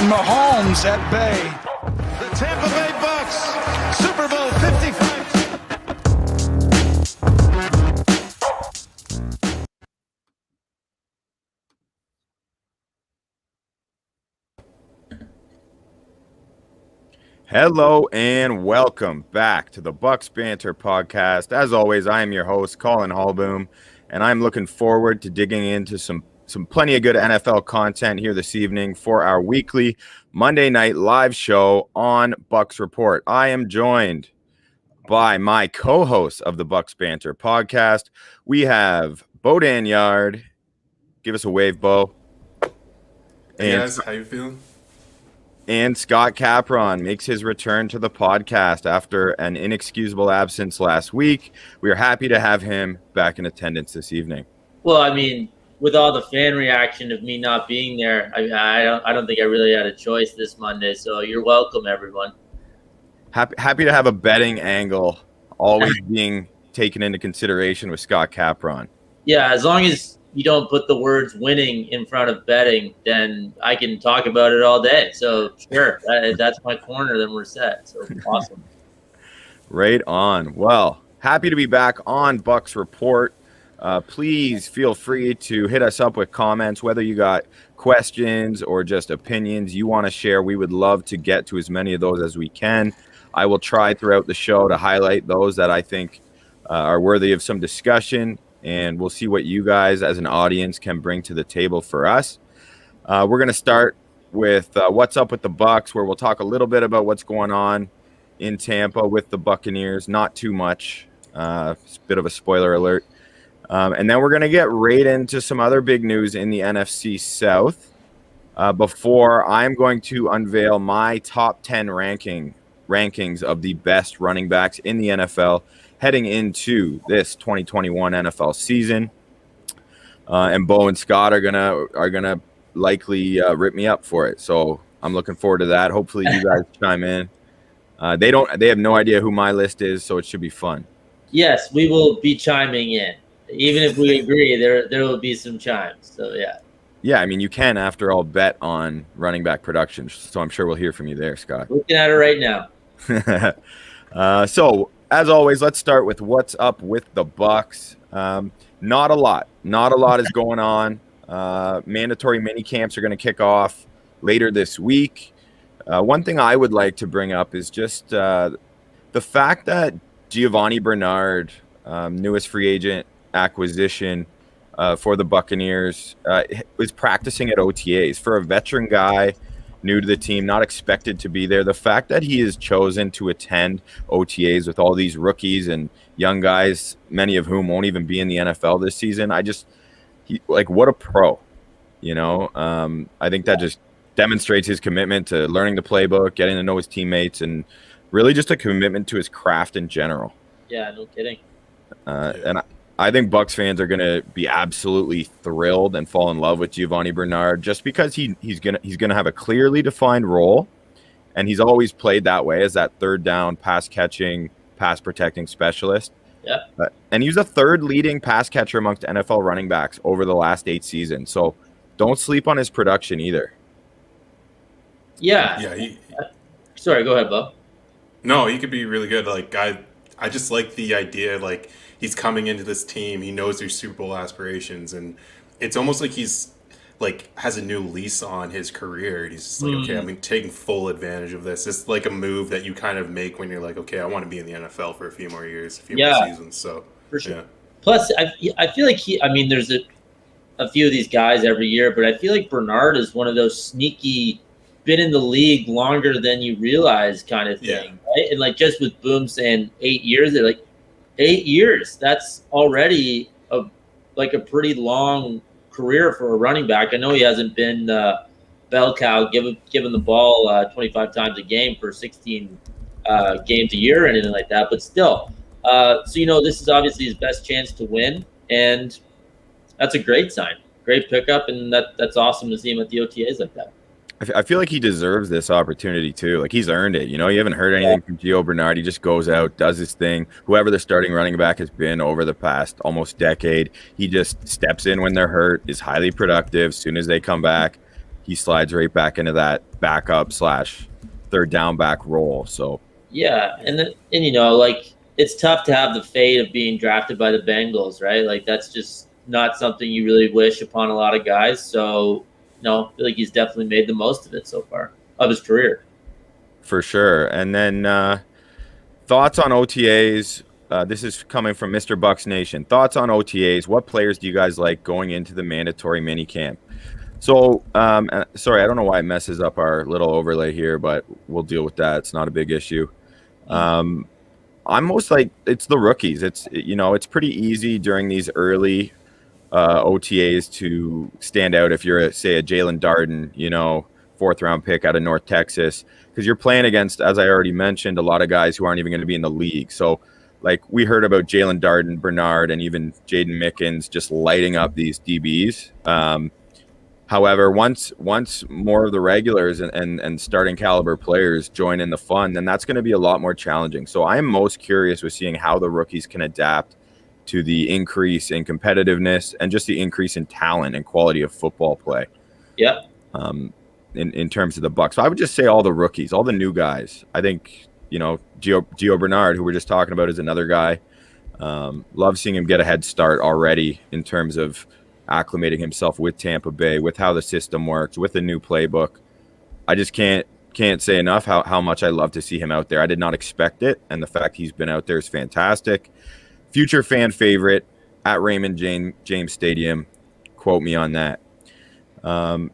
and Mahomes at bay. The Tampa Bay Bucs, Super Bowl 55. Hello and welcome back to the Bucs Banter Podcast. As always, I am your host, Collin, and I'm looking forward to digging into some plenty of good NFL content here this evening for our weekly Monday night live show on Bucs Report. I am joined by my co-host of the Bucs Banter Podcast. We have Bohdan Yard. Give us a wave, Bo. Hey guys, how you feeling? And Scott Capron makes his return to the podcast after an inexcusable absence last week. We are happy to have him back in attendance this evening. Well, I mean, with all the fan reaction of me not being there, I don't think I really had a choice this Monday. So you're welcome, everyone. Happy to have a betting angle always being taken into consideration with Scott Capron. Yeah, as long as you don't put the words winning in front of betting, then I can talk about it all day. So sure, that's my corner, then we're set. So awesome. Right on. Well, happy to be back on Bucs Report. Please feel free to hit us up with comments, whether you got questions or just opinions you want to share. We would love to get to as many of those as we can. I will try throughout the show to highlight those that I think are worthy of some discussion. And we'll see what you guys as an audience can bring to the table for us. We're going to start with What's Up with the Bucs, where we'll talk a little bit about what's going on in Tampa with the Buccaneers. Not too much. It's a bit of a spoiler alert. And then we're going to get right into some other big news in the NFC South before I'm going to unveil my top 10 rankings of the best running backs in the NFL heading into this 2021 NFL season. And Bo and Scott are gonna likely rip me up for it. So I'm looking forward to that. Hopefully you guys chime in. They have no idea who my list is, so it should be fun. Yes, we will be chiming in. Even if we agree, there will be some chimes. So yeah. Yeah, I mean you can after all bet on running back production. So I'm sure we'll hear from you there, Scott. Looking at it right now. So as always, let's start with what's up with the Bucs. Not a lot is going on. Mandatory mini camps are going to kick off later this week. One thing I would like to bring up is just the fact that Giovanni Bernard, newest free agent acquisition for the Buccaneers, was practicing at OTAs. For a veteran guy, new to the team, not expected to be there, the fact that he has chosen to attend OTAs with all these rookies and young guys, many of whom won't even be in the NFL this season, what a pro, I think that just demonstrates his commitment to learning the playbook, getting to know his teammates, and really just a commitment to his craft in general. Yeah, no kidding. And I think Bucs fans are going to be absolutely thrilled and fall in love with Giovanni Bernard just because he's gonna have a clearly defined role, and he's always played that way as that third down pass catching, pass protecting specialist. Yeah. And he was the third leading pass catcher amongst NFL running backs over the last 8 seasons. So don't sleep on his production either. Yeah. Sorry, go ahead, Bob. No, he could be really good. I just like the idea, he's coming into this team, he knows their Super Bowl aspirations, and it's almost like he's has a new lease on his career. And he's just okay, I'm taking full advantage of this. It's like a move that you kind of make when you're like, okay, I want to be in the NFL for a few more years, a few more seasons. So for sure. Yeah. Plus, I feel like there's a few of these guys every year, but I feel like Bernard is one of those sneaky, been in the league longer than you realize kind of thing, right? And just with Boom saying 8 years, they're 8 years. That's already a pretty long career for a running back. I know he hasn't been bell cow given the ball 25 times a game for 16 games a year or anything like that, but still. This is obviously his best chance to win, and that's a great sign. Great pickup, and that's awesome to see him at the OTAs like that. I feel like he deserves this opportunity too. He's earned it. You haven't heard anything from Gio Bernard. He just goes out, does his thing. Whoever the starting running back has been over the past almost decade, he just steps in when they're hurt, is highly productive. As soon as they come back, he slides right back into that backup / third down back role. So yeah, and like it's tough to have the fate of being drafted by the Bengals, right? Like that's just not something you really wish upon a lot of guys. So no, I feel like he's definitely made the most of it so far of his career. For sure. And then thoughts on OTAs. This is coming from Mr. Bucs Nation. Thoughts on OTAs. What players do you guys like going into the mandatory minicamp? So, sorry, I don't know why it messes up our little overlay here, but we'll deal with that. It's not a big issue. I'm most like it's the rookies. It's pretty easy during these early OTAs to stand out if you're, say, a Jalen Darden, fourth round pick out of North Texas, because you're playing against, as I already mentioned, a lot of guys who aren't even going to be in the league. So, like we heard about Jalen Darden, Bernard, and even Jaden Mickens just lighting up these DBs. However, once more of the regulars and starting caliber players join in the fun, then that's going to be a lot more challenging. So I am most curious with seeing how the rookies can adapt to the increase in competitiveness and just the increase in talent and quality of football play. Yeah. In terms of the Bucs. So I would just say all the rookies, all the new guys. I think, Gio Bernard, who we're just talking about, is another guy. Love seeing him get a head start already in terms of acclimating himself with Tampa Bay, with how the system works, with the new playbook. I just can't say enough how much I love to see him out there. I did not expect it, and the fact he's been out there is fantastic. Future fan favorite at Raymond James Stadium. Quote me on that.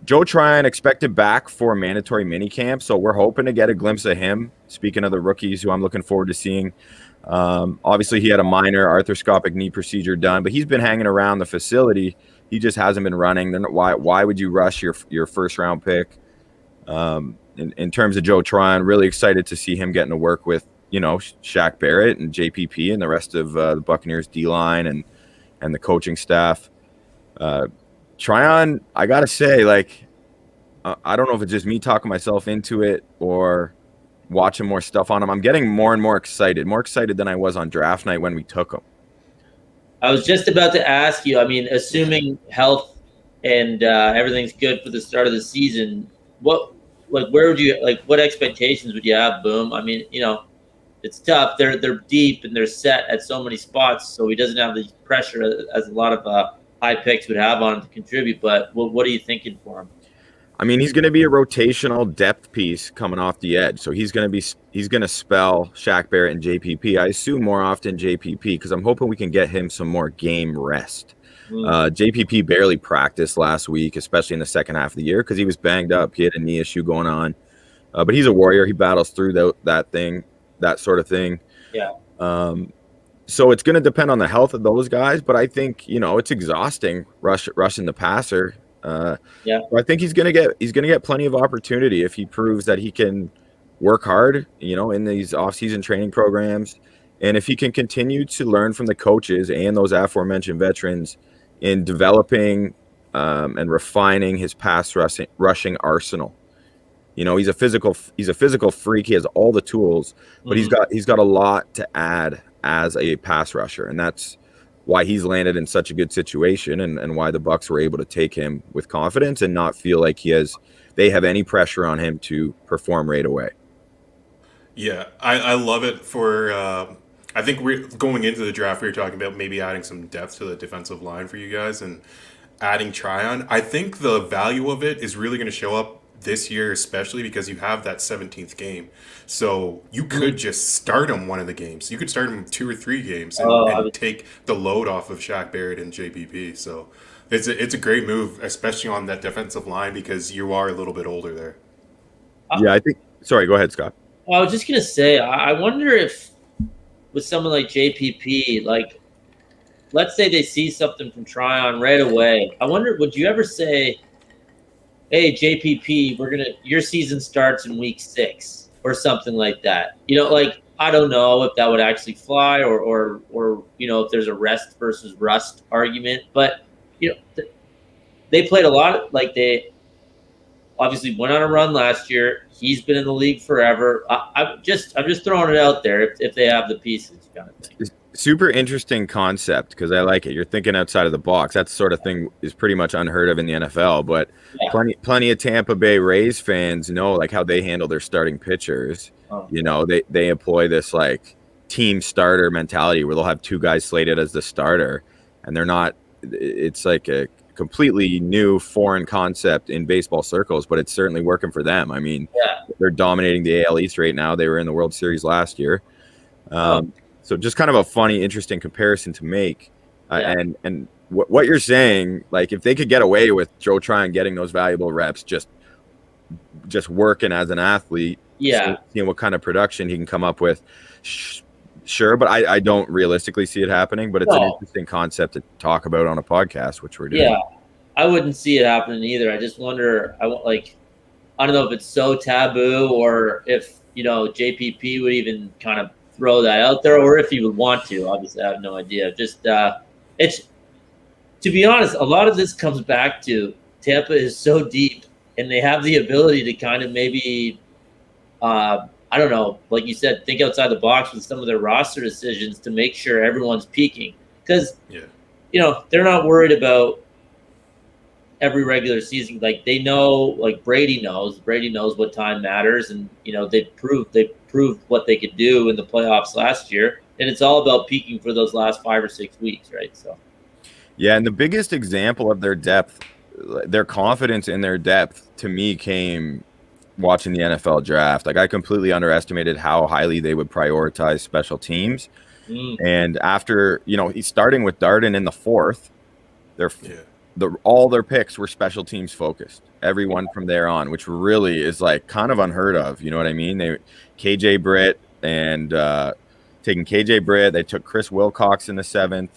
Joe Tryon expected back for a mandatory minicamp, so we're hoping to get a glimpse of him. Speaking of the rookies who I'm looking forward to seeing, obviously he had a minor arthroscopic knee procedure done, but he's been hanging around the facility. He just hasn't been running. Why would you rush your first round pick? In terms of Joe Tryon, really excited to see him getting to work with Shaq Barrett and JPP and the rest of the Buccaneers D-line and the coaching staff. Tryon, I gotta say, I don't know if it's just me talking myself into it or watching more stuff on him. I'm getting more and more excited than I was on draft night when we took him. I was just about to ask you, assuming health and everything's good for the start of the season, what expectations would you have, Boom? It's tough. They're deep and they're set at so many spots, so he doesn't have the pressure as a lot of high picks would have on him to contribute. But what are you thinking for him? He's going to be a rotational depth piece coming off the edge. So he's going to spell Shaq Barrett and JPP. I assume more often JPP, because I'm hoping we can get him some more game rest. JPP barely practiced last week, especially in the second half of the year, because he was banged up. He had a knee issue going on. But he's a warrior. He battles through that sort of thing. Yeah. So it's going to depend on the health of those guys. But I think, it's exhausting rushing the passer. Yeah, I think he's gonna get plenty of opportunity if he proves that he can work hard, in these off-season training programs, and if he can continue to learn from the coaches and those aforementioned veterans in developing and refining his pass rushing arsenal. He's a physical freak. He has all the tools, but he's got a lot to add as a pass rusher, and that's why he's landed in such a good situation and why the Bucs were able to take him with confidence and not feel like they have any pressure on him to perform right away. Yeah, I love it for I think we're going into the draft. We were talking about maybe adding some depth to the defensive line for you guys and adding Tryon. I think the value of it is really going to show up this year, especially because you have that 17th game. So you could just start him one of the games. You could start him 2 or 3 games and take the load off of Shaq Barrett and JPP. So it's a great move, especially on that defensive line, because you are a little bit older there. Yeah, I think. Sorry, go ahead, Scott. I was just gonna say, I wonder if with someone like JPP, let's say they see something from Tryon right away. I wonder, would you ever say, hey, JPP, your season starts in week 6 or something like that? I don't know if that would actually fly or if there's a rest versus rust argument, but they played a lot. They obviously went on a run last year. He's been in the league forever. I'm just throwing it out there if they have the pieces, kind of thing. super interesting concept because I like it. You're thinking outside of the box. That sort of thing is pretty much unheard of in the NFL. But plenty of Tampa Bay Rays fans know like how they handle their starting pitchers. You know, they employ this like team starter mentality where they'll have two guys slated as the starter, and they're not. It's like a completely new foreign concept in baseball circles, but it's certainly working for them. I mean, they're dominating the AL East right now. They were in the World Series last year. So just kind of a funny, interesting comparison to make. And what you're saying, like if they could get away with Joe Tryon getting those valuable reps, just working as an athlete, seeing what kind of production he can come up with, sure. But I don't realistically see it happening, but it's an interesting concept to talk about on a podcast, which we're doing. Yeah, I wouldn't see it happening either. I just wonder, I don't know if it's so taboo or if, JPP would even kind of throw that out there, or if he would want to. Obviously, I have no idea. Just it's, to be honest, a lot of this comes back to Tampa is so deep, and they have the ability to kind of maybe, I don't know, like you said, think outside the box with some of their roster decisions to make sure everyone's peaking. Because, they're not worried about every regular season. Like they know, like Brady knows what time matters, and they proved what they could do in the playoffs last year, and it's all about peaking for those last 5 or 6 weeks, right? So and the biggest example of their depth, their confidence in their depth, to me came watching the NFL draft. Like I completely underestimated how highly they would prioritize special teams, and after he's starting with Darden in the 4th, all their picks were special teams focused, everyone from there on, which really is like kind of unheard of. You know what I mean? KJ Britt and taking KJ Britt, they took Chris Wilcox in the 7th,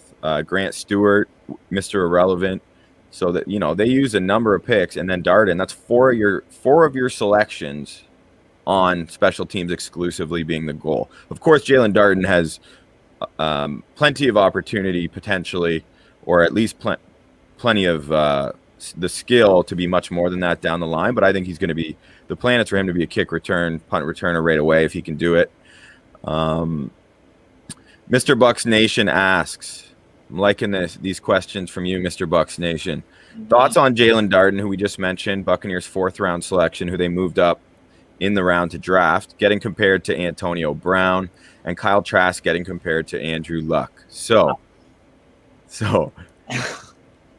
Grant Stewart, Mr. Irrelevant. So that, they use a number of picks, and then Darden, that's four of your selections on special teams exclusively being the goal. Of course, Jalen Darden has plenty of opportunity potentially, or at least plenty of the skill to be much more than that down the line. But I think he's going to be, the plan is for him to be a kick return, punt returner right away if he can do it. Mr. Bucs Nation asks, I'm liking these questions from you, Mr. Bucs Nation. Thoughts on Jalen Darden, who we just mentioned, Buccaneers 4th round selection, who they moved up in the round to draft, getting compared to Antonio Brown, and Kyle Trask getting compared to Andrew Luck. So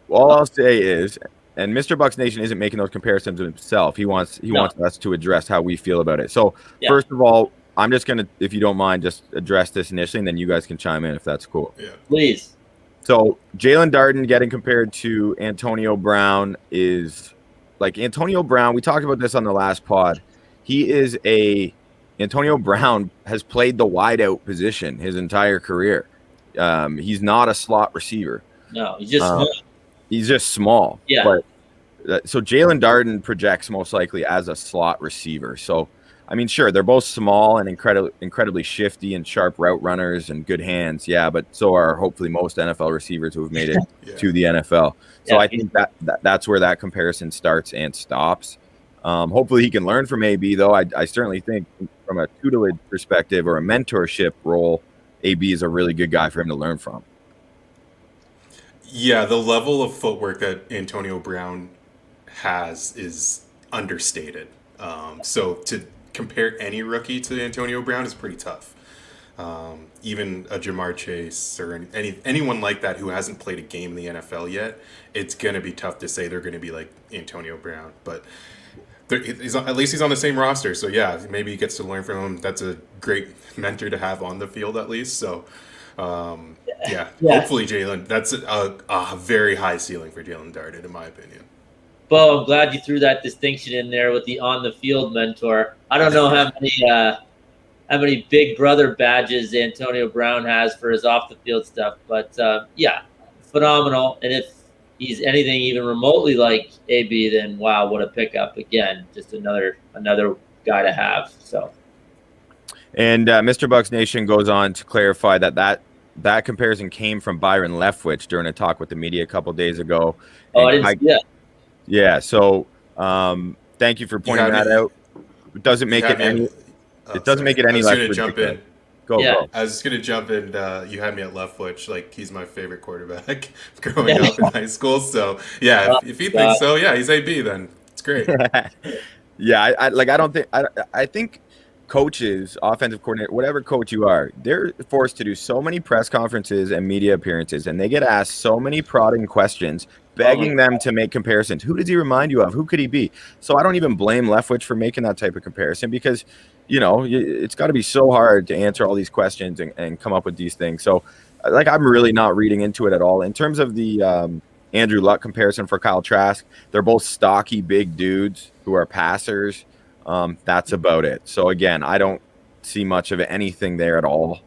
all I'll say is, and Mr. Bucs Nation isn't making those comparisons himself. He wants us to address how we feel about it. So first of all, I'm just going to, if you don't mind, just address this initially, and then you guys can chime in if that's cool. Yeah. Please. So Jalen Darden getting compared to Antonio Brown is like Antonio Brown. We talked about this on the last pod. Antonio Brown has played the wideout position his entire career. He's not a slot receiver. No, he's just small. He's just small. Yeah. But so Jalen Darden projects most likely as a slot receiver. So I mean, sure, they're both small and incredibly shifty and sharp route runners and good hands. Yeah, but so are hopefully most NFL receivers who have made it to the NFL. So I think that's where that comparison starts and stops. Hopefully he can learn from AB, though. I certainly think from a tutelage perspective or a mentorship role, AB is a really good guy for him to learn from. Yeah, the level of footwork that Antonio Brown has is understated. So to compare any rookie to Antonio Brown is pretty tough. Even a Jamar Chase or anyone like that who hasn't played a game in the NFL yet, it's going to be tough to say they're going to be like Antonio Brown. But at least he's on the same roster. So, yeah, maybe he gets to learn from him. That's a great mentor to have on the field at least. So, hopefully Jalen, that's a very high ceiling for Jalen Darden, in my opinion. Bo, I'm glad you threw that distinction in there with the on-the-field mentor. I don't know how many big brother badges Antonio Brown has for his off-the-field stuff, but phenomenal. And if he's anything even remotely like AB, then wow, what a pickup! Again, just another guy to have. So, and Mr. Bucs Nation goes on to clarify that comparison came from Byron Leftwich during a talk with the media a couple days ago. Oh, I didn't see that. Yeah, so thank you for pointing that out. It doesn't make it any. It doesn't make it any less ridiculous. Go. I was just gonna jump in. You had me at Leftwich. Like, he's my favorite quarterback growing up in high school. So yeah, if he thinks so, yeah, he's AB. Then it's great. Yeah, I think coaches, offensive coordinator, whatever coach you are, they're forced to do so many press conferences and media appearances, and they get asked so many prodding questions, begging them to make comparisons. Who does he remind you of? Who could he be? So I don't even blame Leftwich for making that type of comparison, because, you know, it's got to be so hard to answer all these questions and come up with these things. So, like, I'm really not reading into it at all. In terms of the Andrew Luck comparison for Kyle Trask, they're both stocky, big dudes who are passers. That's about it. So again, I don't see much of anything there at all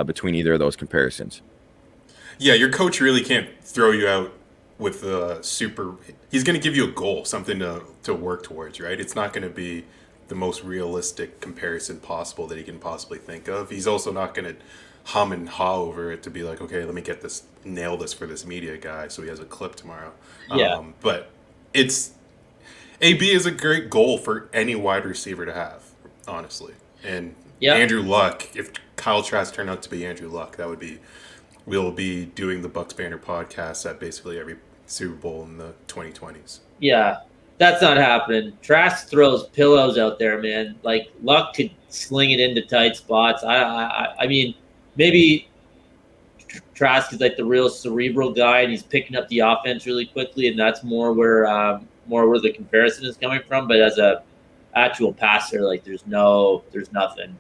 between either of those comparisons. Yeah, your coach really can't throw you out with a super. He's going to give you a goal, something to work towards, right? It's not going to be the most realistic comparison possible that he can possibly think of. He's also not going to hum and haw over it to be like, okay, let me nail this for this media guy so he has a clip tomorrow. Yeah. But it's. AB is a great goal for any wide receiver to have, honestly. And Andrew Luck, if Kyle Trask turned out to be Andrew Luck, we'll be doing the Bucs Banter podcast at basically every Super Bowl in the 2020s. Yeah, that's not happening. Trask throws pillows out there, man. Like, Luck could sling it into tight spots. I mean, maybe Trask is like the real cerebral guy, and he's picking up the offense really quickly, and that's more where the comparison is coming from. But as a actual passer, like, there's nothing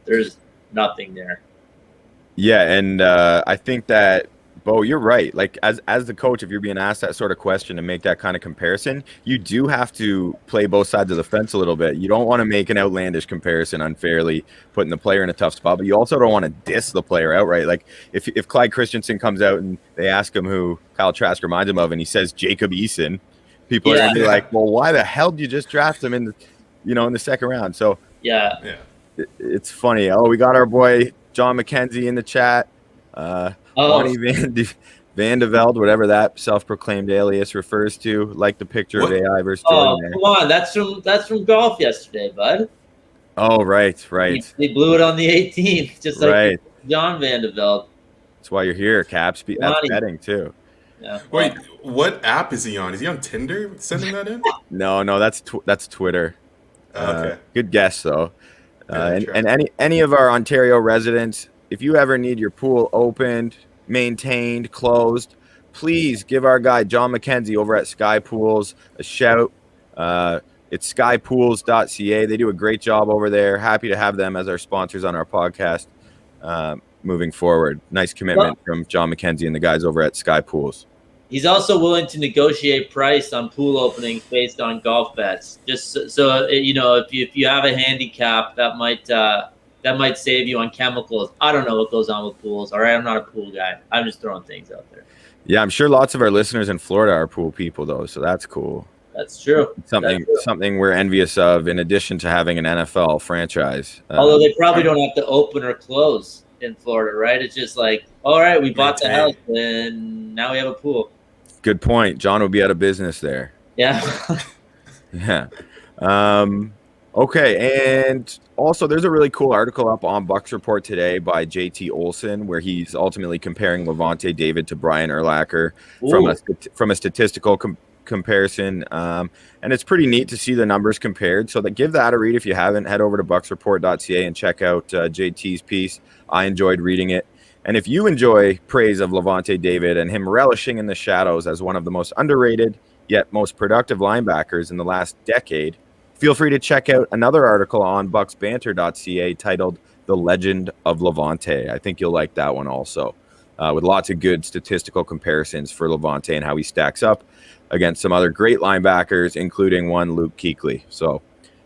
there. Yeah, and I think that, Bo, you're right. Like, as the coach, if you're being asked that sort of question and make that kind of comparison, you do have to play both sides of the fence a little bit. You don't want to make an outlandish comparison unfairly, putting the player in a tough spot, but you also don't want to diss the player outright. Like, if Clyde Christensen comes out and they ask him who Kyle Trask reminds him of, and he says Jacob Eason, people are going to be like, well, why the hell did you just draft him in the second round? So yeah, it's funny. Oh, we got our boy John McKenzie in the chat. Bonnie Van de Velde, whatever that self-proclaimed alias refers to, like the picture of AI versus Jordan there. Come on, that's from golf yesterday, bud. Oh, right. They blew it on the 18th, just like John Van de Velde. That's why you're here, Caps. That's betting too. Yeah. Wait, what app is he on? Is he on Tinder sending that in? No, that's Twitter. Okay. Good guess though. And any of our Ontario residents, if you ever need your pool opened, maintained, closed, please give our guy John McKenzie over at Sky Pools a shout. It's skypools.ca. They do a great job over there. Happy to have them as our sponsors on our podcast moving forward. Nice commitment from John McKenzie and the guys over at Sky Pools. He's also willing to negotiate price on pool openings based on golf bets. Just so if you have a handicap, that might save you on chemicals. I don't know what goes on with pools. All right, I'm not a pool guy. I'm just throwing things out there. Yeah, I'm sure lots of our listeners in Florida are pool people though, so that's cool. That's true. Something we're envious of, in addition to having an NFL franchise. Although they probably don't have to open or close in Florida, right? It's just like, all right, we bought the house and now we have a pool. Good point. John will be out of business there. Yeah. Yeah. Okay. And also, there's a really cool article up on Bucs Report today by JT Olson, where he's ultimately comparing Levante David to Brian Urlacher from a statistical comparison. And it's pretty neat to see the numbers compared. So give that a read if you haven't. Head over to bucsreport.ca and check out JT's piece. I enjoyed reading it. And if you enjoy praise of Levante David and him relishing in the shadows as one of the most underrated yet most productive linebackers in the last decade, feel free to check out another article on bucsbanter.ca titled The Legend of Levante. I think you'll like that one also, with lots of good statistical comparisons for Levante and how he stacks up against some other great linebackers, including one Luke Kuechly. So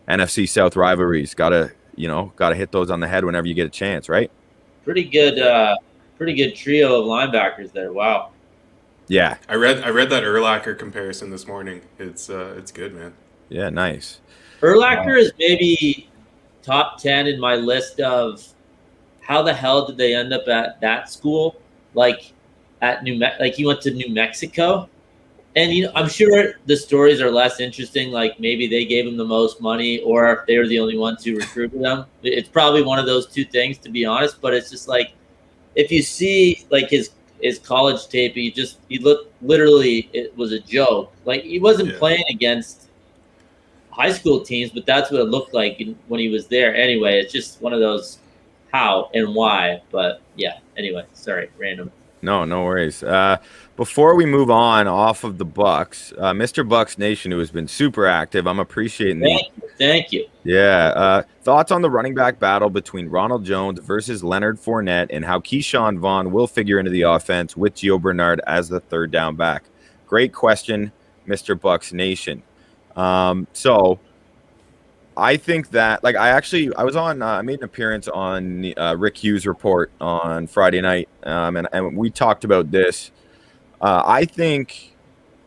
NFC South rivalries, gotta hit those on the head whenever you get a chance, right? Pretty good trio of linebackers there. Wow. Yeah. I read that Urlacher comparison this morning. It's good, man. Yeah, nice. Urlacher is maybe top 10 in my list of how the hell did they end up at that school? Like he went to New Mexico. And I'm sure the stories are less interesting. Like maybe they gave him the most money, or they were the only ones who recruited him. It's probably one of those two things, to be honest. But it's just like if you see like his college tape, he looked literally, it was a joke. Like he wasn't playing against high school teams, but that's what it looked like when he was there. Anyway, it's just one of those how and why. But yeah. Anyway, sorry, random. No worries. Before we move on off of the Bucs, Mr. Bucs Nation, who has been super active, I'm appreciating Thank you. Yeah. Thoughts on the running back battle between Ronald Jones versus Leonard Fournette and how Keyshawn Vaughn will figure into the offense with Gio Bernard as the third down back? Great question, Mr. Bucs Nation. So I think that, like, I made an appearance on Rick Hughes' report on Friday night, and we talked about this. I think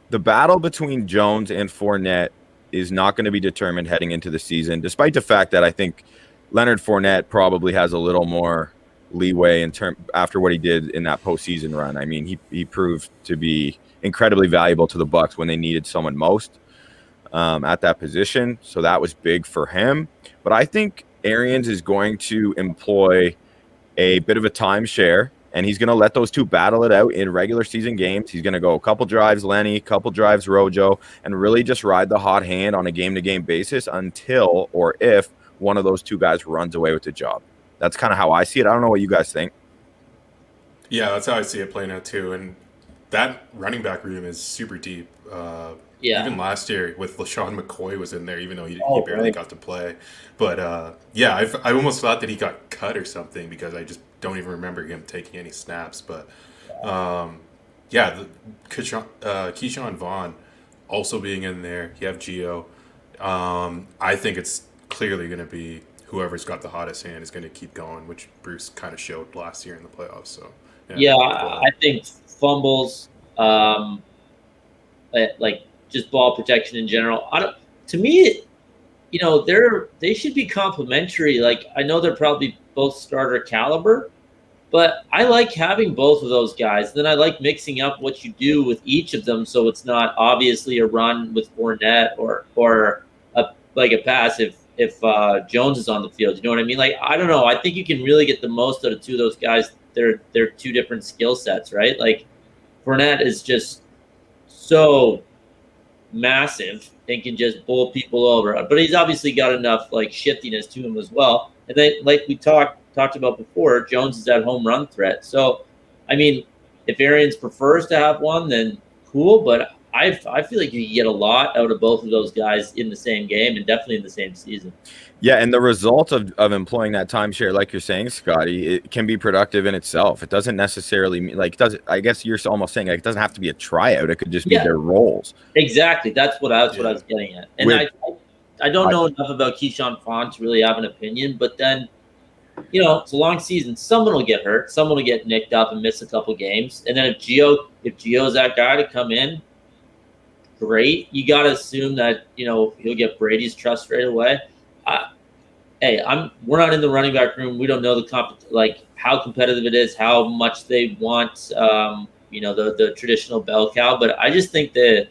the battle between Jones and Fournette is not going to be determined heading into the season, despite the fact that I think Leonard Fournette probably has a little more leeway after what he did in that postseason run. I mean, he proved to be incredibly valuable to the Bucs when they needed someone most. At that position, so that was big for him. But I think Arians is going to employ a bit of a timeshare, and he's going to let those two battle it out in regular season games. He's going to go a couple drives Lenny, couple drives Rojo, and really just ride the hot hand on a game-to-game basis until or if one of those two guys runs away with the job. That's kind of how I see it. I don't know what you guys think. Yeah, that's how I see it playing out too. And that running back room is super deep. Even last year with LaShawn McCoy was in there, even though he barely got to play. But I almost thought that he got cut or something because I just don't even remember him taking any snaps. But Keyshawn Vaughn also being in there. You have Gio. I think it's clearly going to be whoever's got the hottest hand is going to keep going, which Bruce kind of showed last year in the playoffs. So I think fumbles, just ball protection in general. To me, they should be complementary. Like I know they're probably both starter caliber, but I like having both of those guys. Then I like mixing up what you do with each of them, so it's not obviously a run with Fournette or a pass if Jones is on the field. You know what I mean? Like I don't know. I think you can really get the most out of two of those guys. They're two different skill sets, right? Like Fournette is just so massive and can just bowl people over, but he's obviously got enough like shiftiness to him as well. And then, like we talked about before, Jones is that home run threat. So, I mean, if Arians prefers to have one, then cool. But I feel like you get a lot out of both of those guys in the same game and definitely in the same season. Yeah, and the result of employing that timeshare, like you're saying, Scotty, it can be productive in itself. It doesn't necessarily mean I guess you're almost saying like, it doesn't have to be a tryout. It could just be their roles. Exactly. That's what I was getting at. And I don't know enough about Keyshawn Vaughn to really have an opinion, but then, it's a long season. Someone will get hurt. Someone will get nicked up and miss a couple games. And then if Gio's that guy to come in, great. You got to assume that, he'll get Brady's trust right away. We're not in the running back room. We don't know how competitive it is, how much they want, the traditional bell cow. But I just think that,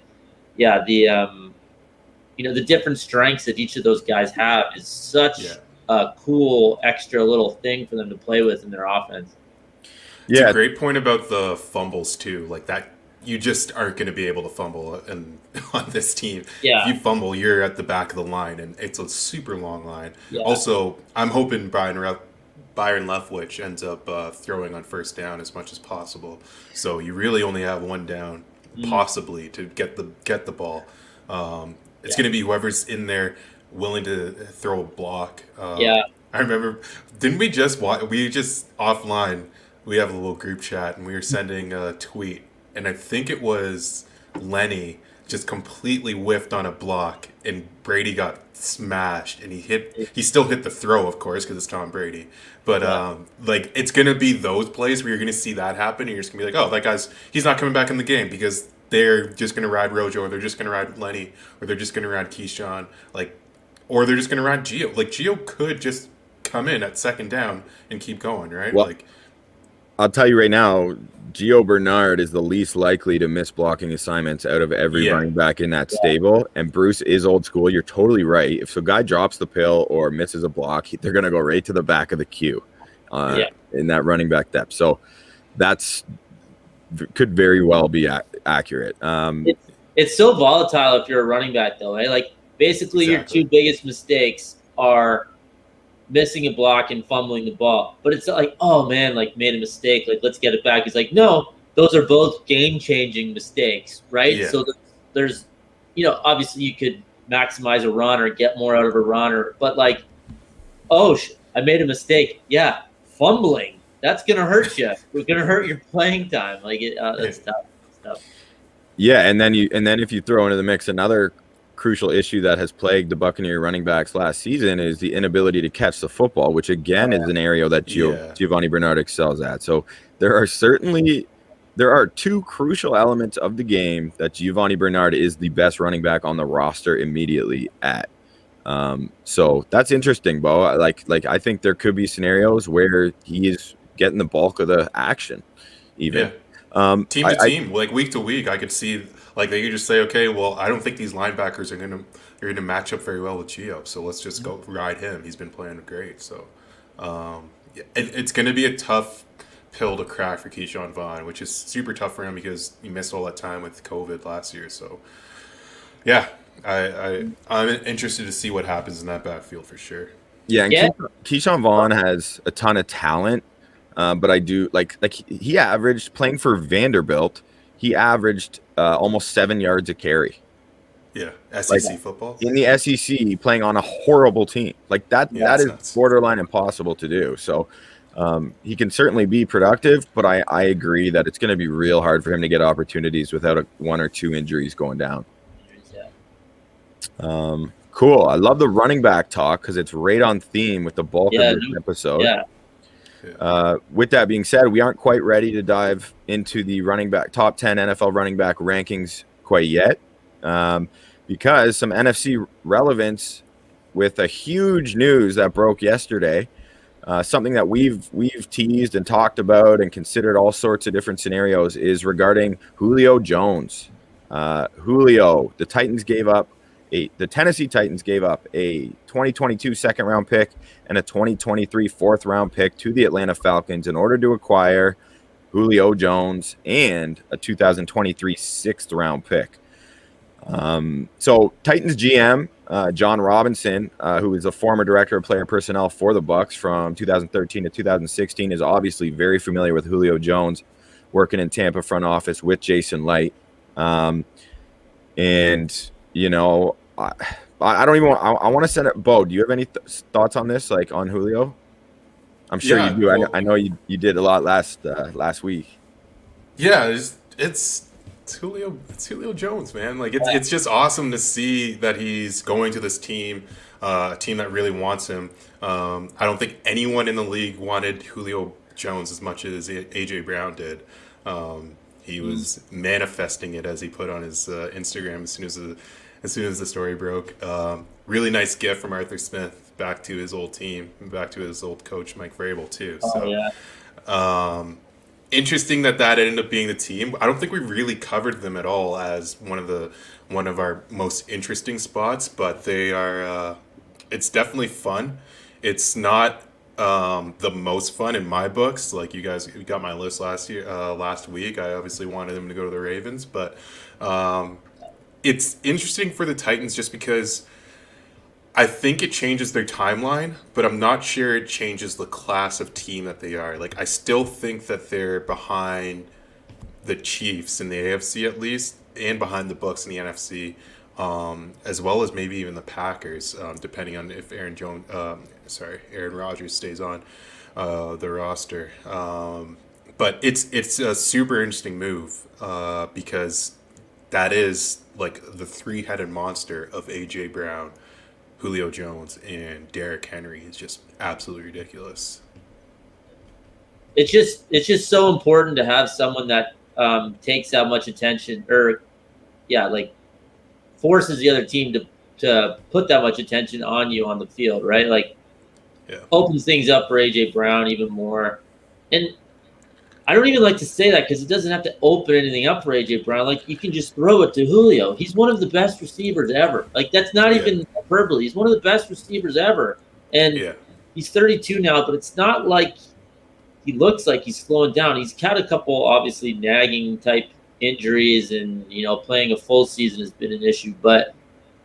the different strengths that each of those guys have is such a cool extra little thing for them to play with in their offense. It's a great point about the fumbles too. Like that, you just aren't going to be able to fumble on this team. Yeah. If you fumble, you're at the back of the line, and it's a super long line. Yeah. Also, I'm hoping Byron Leftwich ends up throwing on first down as much as possible. So you really only have one down, possibly, to get the ball. It's going to be whoever's in there willing to throw a block. I remember, didn't we just offline, we have a little group chat, and we were sending a tweet. And I think it was Lenny just completely whiffed on a block, and Brady got smashed. And he still hit the throw, of course, because it's Tom Brady. But it's gonna be those plays where you're gonna see that happen, and you're just gonna be like, oh, he's not coming back in the game because they're just gonna ride Rojo, or they're just gonna ride Lenny, or they're just gonna ride Keyshawn, or they're just gonna ride Gio. Like Gio could just come in at second down and keep going, right? Well, I'll tell you right now, Gio Bernard is the least likely to miss blocking assignments out of every running back in that stable. And Bruce is old school. You're totally right. If a guy drops the pill or misses a block, they're going to go right to the back of the queue in that running back depth. So could very well be accurate. It's so volatile if you're a running back, though. Right? Like, basically, your two biggest mistakes are missing a block and fumbling the ball. But it's not like, oh, man, like, made a mistake. Like, let's get it back. He's like, no, those are both game-changing mistakes, right? Yeah. So there's, obviously you could maximize a run or get more out of a run. But, like, I made a mistake. Yeah, fumbling. That's going to hurt you. It's going to hurt your playing time. Like, that's tough. Yeah, and then if you throw into the mix another crucial issue that has plagued the Buccaneer running backs last season is the inability to catch the football, which again is an area that Giovanni Bernard excels at. So there are two crucial elements of the game that Giovanni Bernard is the best running back on the roster immediately at. So that's interesting, Bo. Like I think there could be scenarios where he is getting the bulk of the action, even. Yeah. Team to team, like week to week, I could see like they could just say, okay, well, I don't think these linebackers are gonna match up very well with Gio, so let's just go ride him. He's been playing great, so it's gonna be a tough pill to crack for Keyshawn Vaughn, which is super tough for him because he missed all that time with COVID last year. So yeah, I'm interested to see what happens in that backfield for sure. Yeah, and Keyshawn Vaughn has a ton of talent. But I do like he averaged playing for Vanderbilt. He averaged almost 7 yards a carry. Yeah, SEC football in the SEC, playing on a horrible team like that. That is nuts. Borderline impossible to do. So he can certainly be productive, but I agree that it's going to be real hard for him to get opportunities without one or two injuries going down. Cool. I love the running back talk because it's right on theme with the bulk of this episode. Yeah. With that being said, we aren't quite ready to dive into the top 10 NFL running back rankings quite yet, because some NFC relevance with a huge news that broke yesterday, something that we've teased and talked about and considered all sorts of different scenarios is regarding Julio Jones. Julio, the Tennessee Titans gave up a 2022 second-round pick and a 2023 fourth-round pick to the Atlanta Falcons in order to acquire Julio Jones and a 2023 sixth-round pick. So Titans GM John Robinson, who is a former director of player personnel for the Bucs from 2013 to 2016, is obviously very familiar with Julio Jones, working in Tampa front office with Jason Light. And I don't even I want to send it. Bo, do you have any thoughts on this, like on Julio? I'm sure you do. Well, I know you did a lot last week. Yeah, it's Julio. It's Julio Jones, man. Like it's just awesome to see that he's going to this team, a team that really wants him. I don't think anyone in the league wanted Julio Jones as much as AJ Brown did. He was manifesting it, as he put on his Instagram as soon as the story broke. Really nice gift from Arthur Smith back to his old team, back to his old coach Mike Vrabel too. Interesting that ended up being the team. I don't think we really covered them at all as one of our most interesting spots, but they are. It's definitely fun. It's not the most fun in my books. Like you guys got my list last week. I obviously wanted them to go to the Ravens, but it's interesting for the Titans just because I think it changes their timeline, but I'm not sure it changes the class of team that they are. Like I still think that they're behind the Chiefs in the AFC at least, and behind the Bucs in the NFC. As well as maybe even the Packers, depending on if Aaron Rodgers stays on the roster. But it's a super interesting move because that is like the three-headed monster of AJ Brown, Julio Jones, and Derrick Henry is just absolutely ridiculous. It's just so important to have someone that takes that much attention, forces the other team to put that much attention on you on the field, right? Like, opens things up for AJ Brown even more. And I don't even like to say that because it doesn't have to open anything up for AJ Brown. Like, you can just throw it to Julio. He's one of the best receivers ever. Like, that's not even hyperbole. He's one of the best receivers ever. And he's 32 now, but it's not like he looks like he's slowing down. He's had a couple, obviously, nagging type injuries, and, playing a full season has been an issue. But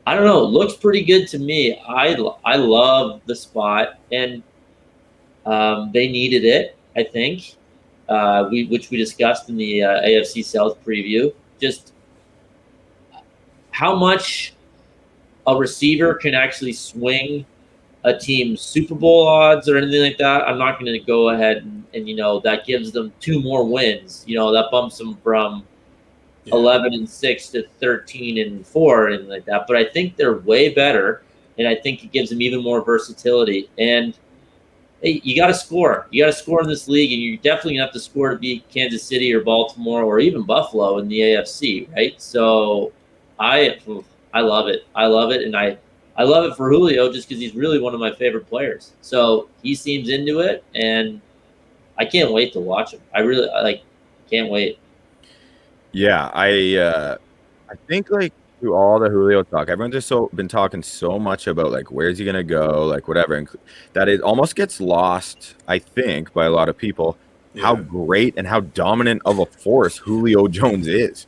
I don't know. It looks pretty good to me. I love the spot, and they needed it, I think. Which we discussed in the AFC South preview. Just how much a receiver can actually swing a team's Super Bowl odds or anything like that. I'm not going to go ahead and that gives them 2 more wins. That bumps them from 11-6 to 13-4 and like that. But I think they're way better, and I think it gives them even more versatility. And hey, you got to score. You got to score in this league, and you're definitely going to have to score to beat Kansas City or Baltimore or even Buffalo in the AFC, right? So I love it. I love it, and I love it for Julio just because he's really one of my favorite players. So he seems into it, and I can't wait to watch him. I really can't wait. Yeah, I think through all the Julio talk, everyone's just been talking so much about where's he gonna go, whatever, and that it almost gets lost, I think, by a lot of people how great and how dominant of a force Julio Jones is.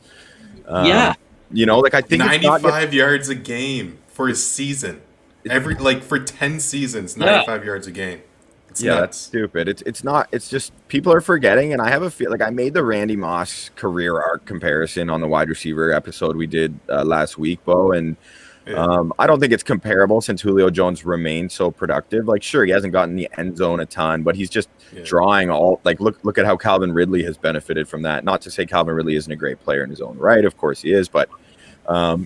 I think 95 yards a game for his season, for 10 seasons, 95 yards a game. It's nuts. That's stupid. It's not. It's just people are forgetting, and I have a feel I made the Randy Moss career arc comparison on the wide receiver episode we did last week, Bo, and I don't think it's comparable since Julio Jones remained so productive. Sure, he hasn't gotten the end zone a ton, but he's just drawing all. Look at how Calvin Ridley has benefited from that. Not to say Calvin Ridley isn't a great player in his own right, of course he is, but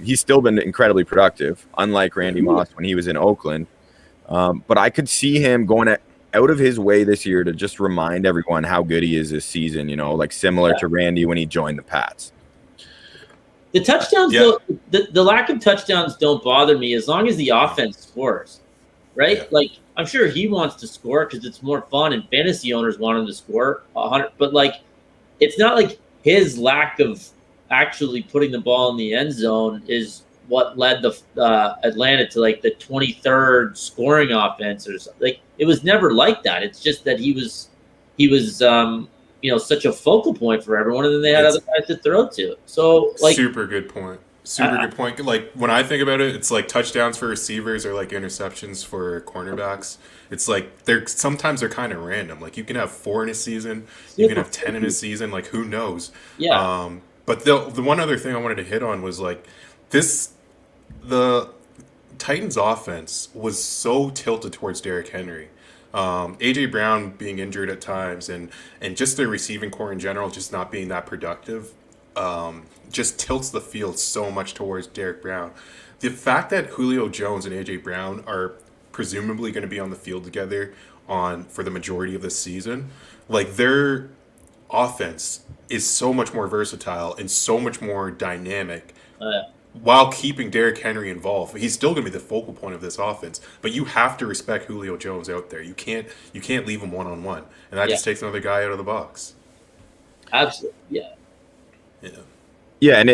he's still been incredibly productive, unlike Randy Moss when he was in Oakland. But I could see him going out of his way this year to just remind everyone how good he is this season, similar to Randy when he joined the Pats. The touchdowns, the lack of touchdowns don't bother me as long as the offense scores, right? Yeah. I'm sure he wants to score because it's more fun, and fantasy owners want him to score 100. But it's not like his lack of actually putting the ball in the end zone is what led the Atlanta to the 23rd scoring offense or something. It was never like that. It's just that he was such a focal point for everyone, and then they had other guys to throw to. So super good point. Good point. When I think about it, it's touchdowns for receivers or interceptions for cornerbacks. It's sometimes they're kind of random. You can have 4 in a season, you can have 10 in a season. Who knows? Yeah. But the one other thing I wanted to hit on was the Titans offense was so tilted towards Derrick Henry. AJ Brown being injured at times and just the receiving core in general just not being that productive just tilts the field so much towards Derrick Brown. The fact that Julio Jones and AJ Brown are presumably going to be on the field together for the majority of this season, their offense is so much more versatile and so much more dynamic. While keeping Derrick Henry involved. He's still going to be the focal point of this offense, but you have to respect Julio Jones out there. You can't leave him one-on-one, and that just takes another guy out of the box. Absolutely, yeah, and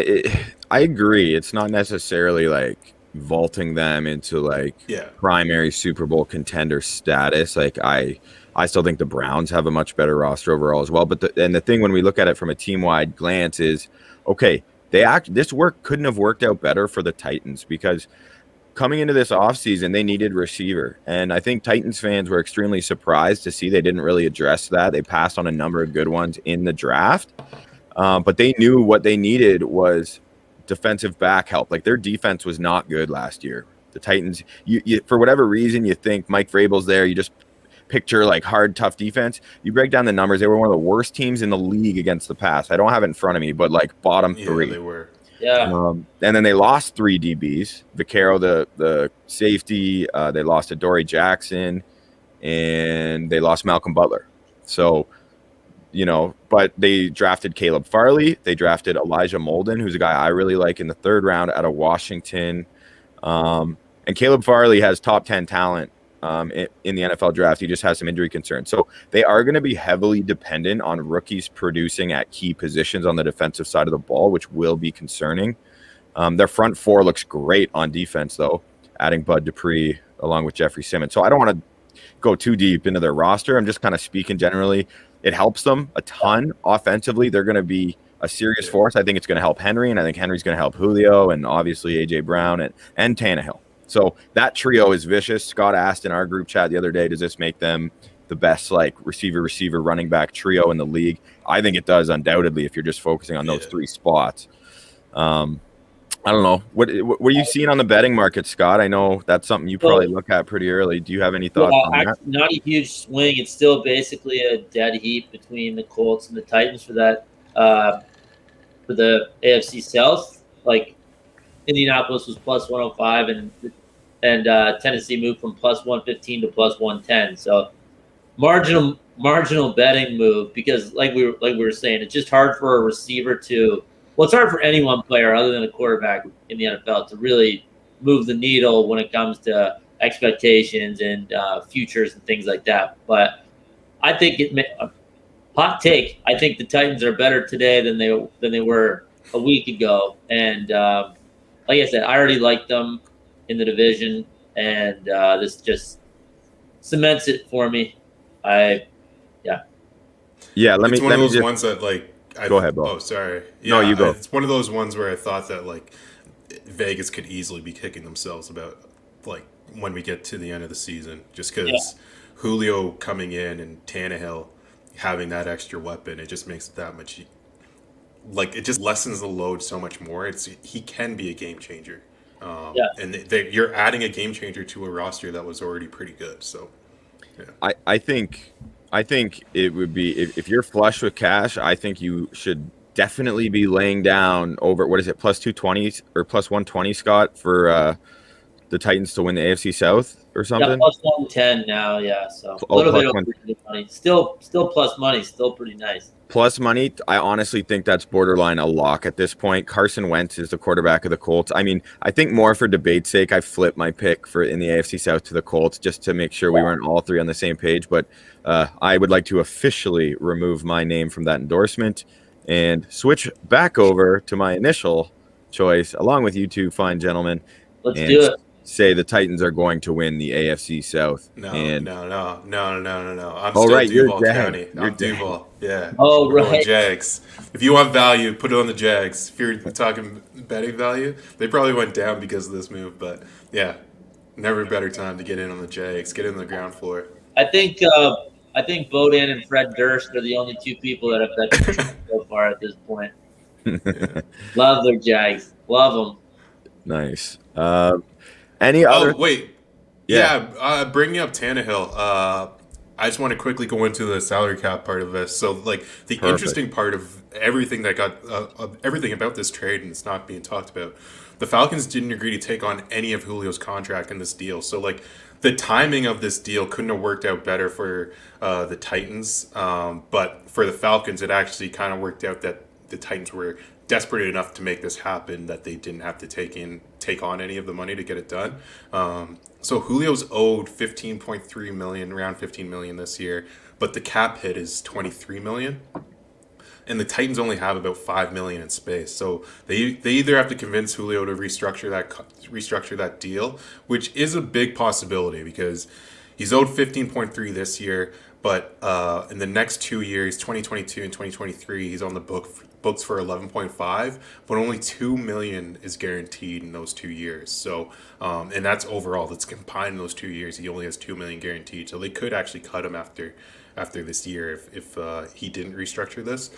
I agree. It's not necessarily vaulting them into primary Super Bowl contender status. I still think the Browns have a much better roster overall as well. But the thing when we look at it from a team-wide glance is, okay, this work couldn't have worked out better for the Titans because coming into this offseason, they needed receiver. And I think Titans fans were extremely surprised to see they didn't really address that. They passed on a number of good ones in the draft. But they knew what they needed was defensive back help. Their defense was not good last year. The Titans, you for whatever reason, you think Mike Vrabel's there. You just picture hard, tough defense. You break down the numbers. They were one of the worst teams in the league against the pass. I don't have it in front of me, but bottom 3. They were. Yeah. And then they lost 3 DBs. Vaccaro, the safety. They lost to Dory Jackson, and they lost Malcolm Butler. So, but they drafted Caleb Farley. They drafted Elijah Molden, who's a guy I really like in the 3rd round out of Washington. And Caleb Farley has top 10 talent in the NFL draft. He just has some injury concerns. So they are going to be heavily dependent on rookies producing at key positions on the defensive side of the ball, which will be concerning. Their front four looks great on defense, though, adding Bud Dupree along with Jeffrey Simmons. So I don't want to go too deep into their roster. I'm just kind of speaking generally. It helps them a ton offensively. They're going to be a serious force. I think it's going to help Henry, and I think Henry's going to help Julio and obviously A.J. Brown and Tannehill. So that trio is vicious. Scott asked in our group chat the other day, does this make them the best like receiver, running back trio in the league? I think it does, undoubtedly, if you're just focusing on those three spots. I don't know. What are you seeing on the betting market, Scott? I know that's something you probably look at pretty early. Do you have any thoughts on that? Not a huge swing. It's still basically a dead heat between the Colts and the Titans for that for the AFC South. Like Indianapolis was plus 105, and Tennessee moved from plus 115 to plus 110. So marginal betting move, because like we were saying, it's just hard for a receiver to. Well, it's hard for any one player other than a quarterback in the NFL to really move the needle when it comes to expectations and futures and things like that. But I think hot take. I think the Titans are better today than they were a week ago. And like I said, I already like them in the division, and this just cements it for me. Yeah. Let me those just, ones that like. Go ahead, Bo. Oh, sorry. Yeah, no, you go. It's one of those ones where I thought that like Vegas could easily be kicking themselves about like when we get to the end of the season, just because Julio coming in and Tannehill having that extra weapon, it just makes it that much. Like it just lessens the load so much more. He can be a game changer, and you're adding a game changer to a roster that was already pretty good. So, yeah. I think it would be if you're flush with cash, I think you should definitely be laying down over what is it, plus 220 or plus 120, Scott, for the Titans to win the AFC South or something. Yeah, plus 110 now, yeah. So a little bit over money. Still plus money, still pretty nice. Plus money, I honestly think that's borderline a lock at this point. Carson Wentz is the quarterback of the Colts. I mean, I think more for debate's sake, I flipped my pick in the AFC South to the Colts just to make sure we weren't all three on the same page. But I would like to officially remove my name from that endorsement and switch back over to my initial choice, along with you two fine gentlemen. Let's do it. Say the Titans are going to win the AFC South. No. I'm still Duval you're County. You're I'm Duval. Yeah. Oh, right. Jags. If you want value, put it on the Jags. If you're talking betting value, they probably went down because of this move. But yeah, never a better time to get in on the Jags. Get in the ground floor. I think Bohdan and Fred Durst are the only two people that have bet so far at this point. Love their Jags. Love them. Nice. Any other? Oh, wait. Yeah. Bringing up Tannehill, I just want to quickly go into the salary cap part of this. So, like, the interesting part of everything that got everything about this trade, and it's not being talked about, the Falcons didn't agree to take on any of Julio's contract in this deal. So, like, the timing of this deal couldn't have worked out better for the Titans. But for the Falcons, it actually kind of worked out that the Titans were desperate enough to make this happen that they didn't have to take on any of the money to get it done. So Julio's owed $15.3 million, around $15 million this year, but the cap hit is $23 million. And the Titans only have about $5 million in space. So they either have to convince Julio to restructure that deal, which is a big possibility because he's owed $15.3 this year, but in the next 2 years, 2022 and 2023, he's on the books for 11.5, but only $2 million is guaranteed in those 2 years. So, and that's overall. That's combined in those 2 years. He only has $2 million guaranteed. So they could actually cut him after this year if he didn't restructure this.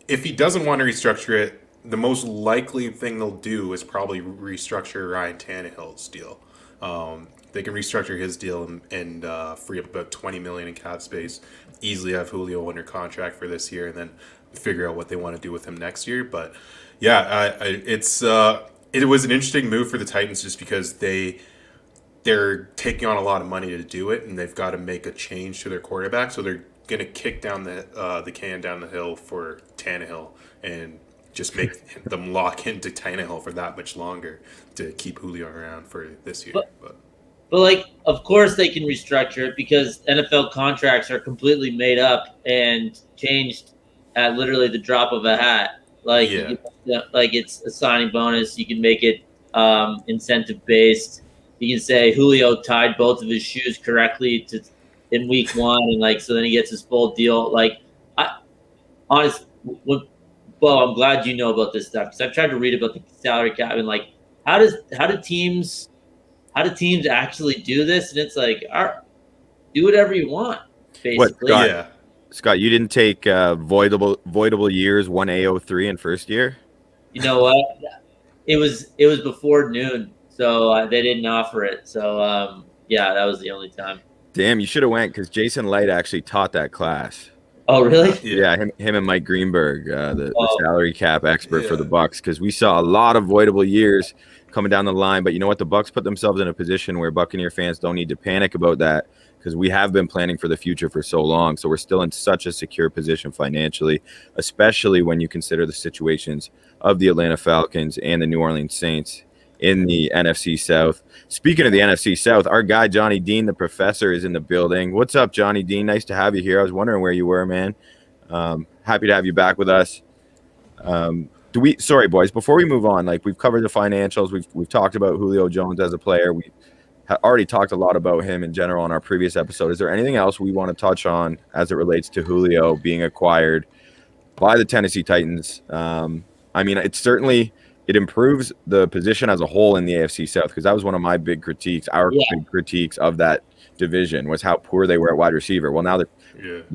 If he doesn't want to restructure it, the most likely thing they'll do is probably restructure Ryan Tannehill's deal. They can restructure his deal and free up about $20 million in cap space. Easily have Julio under contract for this year, and then figure out what they want to do with him next year. But yeah, it was an interesting move for the Titans just because they're taking on a lot of money to do it, and they've got to make a change to their quarterback. So they're going to kick down the can down the hill for Tannehill, and just make them lock into Tannehill for that much longer to keep Julio around for this year. But like, of course they can restructure it because NFL contracts are completely made up and changed at literally the drop of a hat. Like, like it's a signing bonus. You can make it incentive based. You can say Julio tied both of his shoes correctly in week 1, and like so then he gets his full deal. Like, I'm glad you know about this stuff because I've tried to read about the salary cap and like how do teams actually do this? And it's like, do whatever you want, basically. What, Scott, you didn't take voidable years 1A03 in first year? You know what? It was before noon, so they didn't offer it. So that was the only time. Damn, you should have went because Jason Light actually taught that class. Oh, really? Yeah, him and Mike Greenberg, the salary cap expert for the Bucs, because we saw a lot of voidable years coming down the line. But you know what? The Bucs put themselves in a position where Buccaneer fans don't need to panic about that because we have been planning for the future for so long. So we're still in such a secure position financially, especially when you consider the situations of the Atlanta Falcons and the New Orleans Saints in the NFC South. Speaking of the NFC South, our guy Johnny Dean, the professor, is in the building. What's up, Johnny Dean? Nice to have you here. I was wondering where you were, man. Happy to have you back with us. Sorry, boys, before we move on, like we've covered the financials, we've talked about Julio Jones as a player. We already talked a lot about him in general in our previous episode. Is there anything else we want to touch on as it relates to Julio being acquired by the Tennessee Titans? I mean, it improves the position as a whole in the AFC South because that was one of my big critiques. Big critiques of that division was how poor they were at wide receiver. Well, now the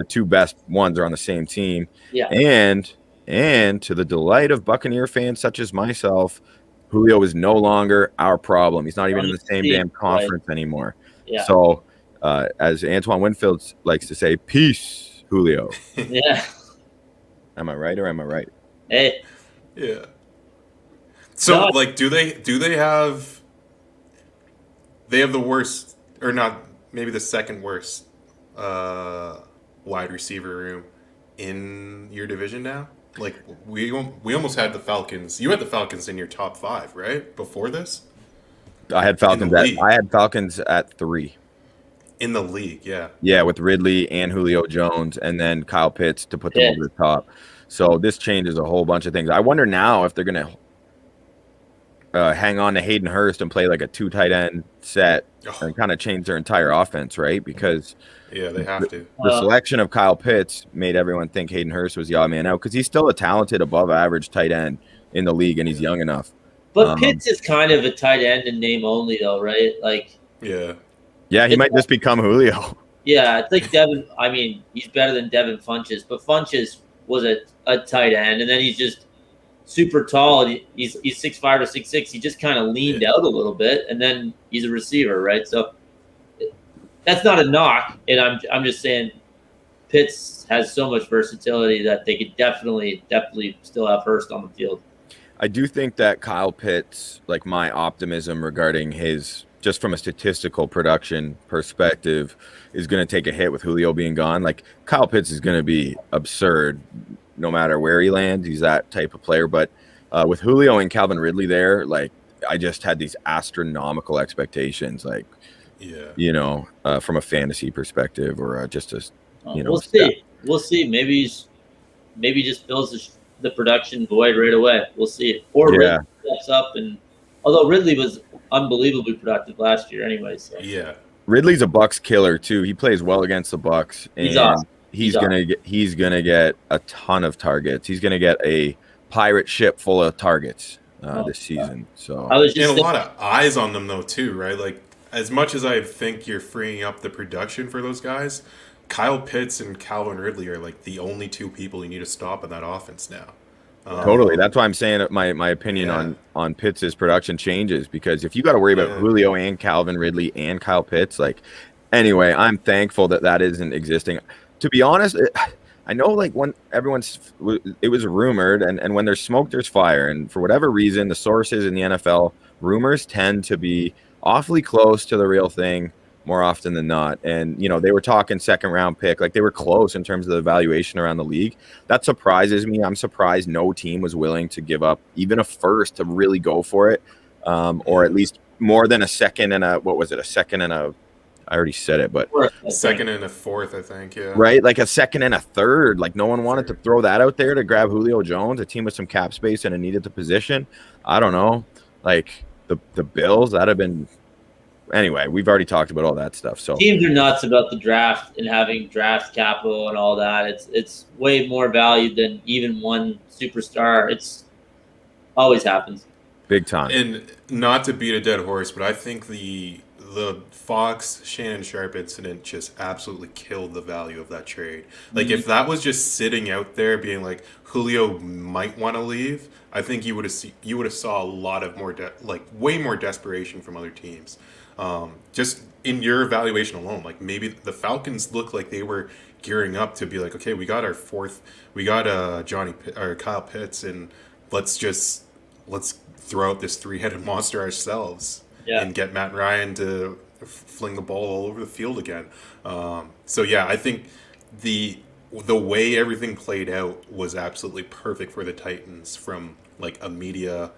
two best ones are on the same team. Yeah. And to the delight of Buccaneer fans such as myself, Julio is no longer our problem. He's not even in the same damn conference anymore. Yeah. So, as Antoine Winfield likes to say, peace, Julio. Yeah. Am I right or am I right? Hey. Yeah. So, like, do they have the worst, or not, maybe the second worst wide receiver room in your division now? Like, we almost had the Falcons. You had the Falcons in your top 5, right? Before this? I had Falcons at 3. In the league, yeah. Yeah, with Ridley and Julio Jones and then Kyle Pitts to put them over the top. So this changes a whole bunch of things. I wonder now if they're going to hang on to Hayden Hurst and play like a 2 tight end set and kind of change their entire offense, right? Because they have to. The selection of Kyle Pitts made everyone think Hayden Hurst was the odd man out because he's still a talented, above average tight end in the league, and he's young enough. But Pitts is kind of a tight end in name only, though, right? Like, yeah, he might just become Julio. Yeah, it's like Devin. I mean, he's better than Devin Funchess, but Funchess was a tight end, and then he's just super tall. And he's 6'5" or 6'6". He just kind of leaned out a little bit, and then he's a receiver, right? So that's not a knock, and I'm just saying Pitts has so much versatility that they could definitely still have Hurst on the field. I do think that Kyle Pitts, like my optimism regarding his, just from a statistical production perspective, is going to take a hit with Julio being gone. Like Kyle Pitts is going to be absurd no matter where he lands. He's that type of player. But with Julio and Calvin Ridley there, like I just had these astronomical expectations, like, from a fantasy perspective or we'll see. We'll see. Maybe just fills the production void right away. We'll see it. Or Ridley steps up, and although Ridley was unbelievably productive last year anyway. So. Yeah. Ridley's a Bucs killer too. He plays well against the Bucs. And he's awesome. He's gonna get a ton of targets. He's gonna get a pirate ship full of targets this season. So a lot of eyes on them though too, right? Like as much as I think you're freeing up the production for those guys, Kyle Pitts and Calvin Ridley are like the only 2 people you need to stop in that offense now. Totally. That's why I'm saying that my opinion on Pitts' production changes, because if you got to worry about Julio and Calvin Ridley and Kyle Pitts, like, anyway, I'm thankful that isn't existing. To be honest, I know like when it was rumored, and when there's smoke, there's fire. And for whatever reason, the sources in the NFL, rumors tend to be awfully close to the real thing more often than not. And, they were talking second round pick, like they were close in terms of the valuation around the league. That surprises me. I'm surprised no team was willing to give up even a first to really go for it. Or at least more than a second and I already said it, but a second and a fourth, I think. Yeah. Right. Like a second and a third, like no one wanted to throw that out there to grab Julio Jones, a team with some cap space and a needed the position. I don't know. Like the Bills, that'd have been, anyway, we've already talked about all that stuff. So teams are nuts about the draft and having draft capital and all that. It's way more valued than even one superstar. It's always happens. Big time. And not to beat a dead horse, but I think the Fox Shannon Sharp incident just absolutely killed the value of that trade. Like if that was just sitting out there being like Julio might want to leave, I think you would have saw a lot of more way more desperation from other teams. Just in your evaluation alone, like maybe the Falcons look like they were gearing up to be like, okay, we got our fourth, we got Kyle Pitts, and let's throw out this three-headed monster ourselves and get Matt Ryan to fling the ball all over the field again. I think the way everything played out was absolutely perfect for the Titans from like a media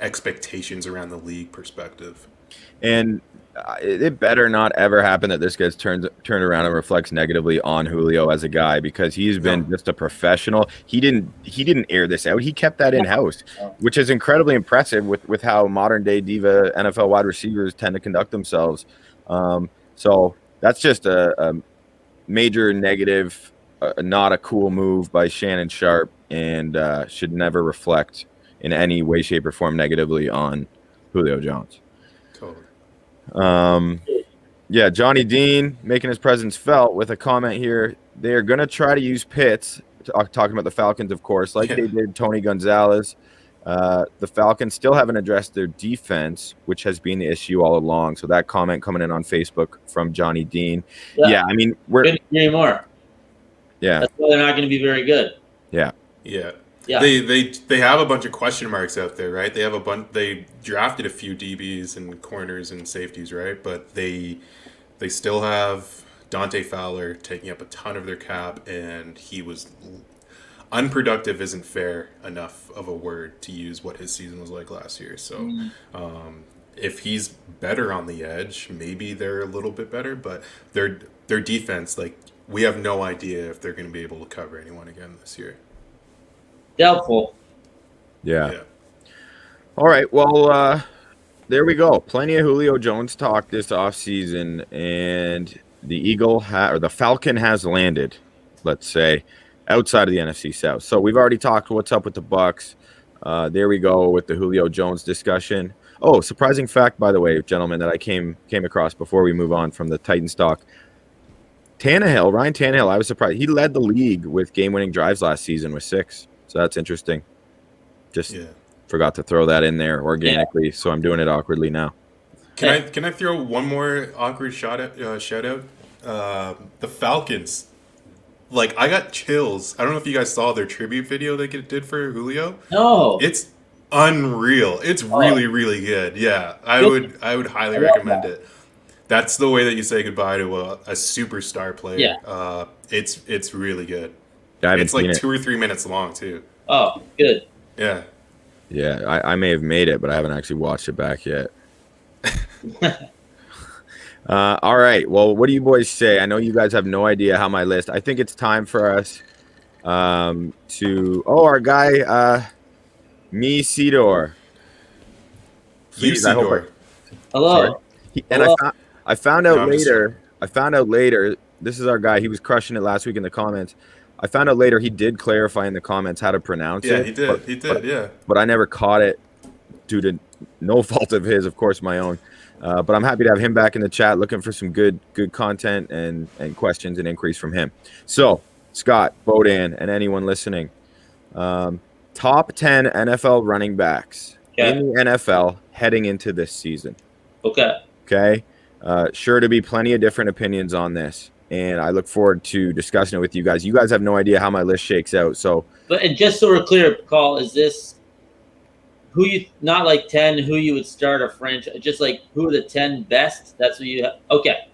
expectations around the league perspective. And it better not ever happen that this gets turned around and reflects negatively on Julio as a guy, because he's been just a professional. He didn't air this out. He kept that in house, which is incredibly impressive with how modern day diva NFL wide receivers tend to conduct themselves. So that's just a major negative, not a cool move by Shannon Sharp, and should never reflect in any way, shape, or form negatively on Julio Jones. Johnny Dean making his presence felt with a comment here. They are going to try to use Pitts, talking about the Falcons, of course, like they did Tony Gonzalez. The Falcons still haven't addressed their defense, which has been the issue all along. So that comment coming in on Facebook from Johnny Dean. Yeah, I mean, we're couldn't agree more. Yeah, that's why they're not going to be very good. Yeah. They have a bunch of question marks out there, right? They drafted a few DBs and corners and safeties, right? But they still have Dante Fowler taking up a ton of their cap, and he was unproductive. Isn't fair enough of a word to use what his season was like last year. So if he's better on the edge, maybe they're a little bit better, but their defense, like, we have no idea if they're going to be able to cover anyone again this year. Doubtful. Yeah. All right. Well, there we go. Plenty of Julio Jones talk this offseason, and the Falcon has landed, let's say, outside of the NFC South. So we've already talked what's up with the Bucs. There we go with the Julio Jones discussion. Oh, surprising fact, by the way, gentlemen, that I came across before we move on from the Titans talk. Ryan Tannehill, I was surprised. He led the league with game-winning drives last season with 6. So that's interesting. Just forgot to throw that in there organically, so I'm doing it awkwardly now. Can I throw one more awkward shout out? The Falcons. Like, I got chills. I don't know if you guys saw their tribute video they did for Julio. No. It's unreal. It's really, really good. Yeah, I would highly recommend it. That's the way that you say goodbye to a superstar player. Yeah. It's really good. It's like 2 or 3 minutes long too. Oh, good. Yeah. Yeah, I may have made it, but I haven't actually watched it back yet. All right. Well, what do you boys say? I know you guys have no idea how my list. I think it's time for us our guy, me Sidor. Please, I hope. Hello. I found out later. This is our guy. He was crushing it last week in the comments. I found out later he did clarify in the comments how to pronounce it. Yeah, he did. But I never caught it due to no fault of his, of course, my own. But I'm happy to have him back in the chat, looking for some good content and questions and inquiries from him. So, Scott, Bohdan, and anyone listening, top 10 NFL running backs in the NFL heading into this season. Okay. Sure to be plenty of different opinions on this, and I look forward to discussing it with you guys. You guys have no idea how my list shakes out. So, and just so we're clear, Paul, is this who you not like 10 who you would start a franchise, just like who are the 10 best? That's what you have. Okay.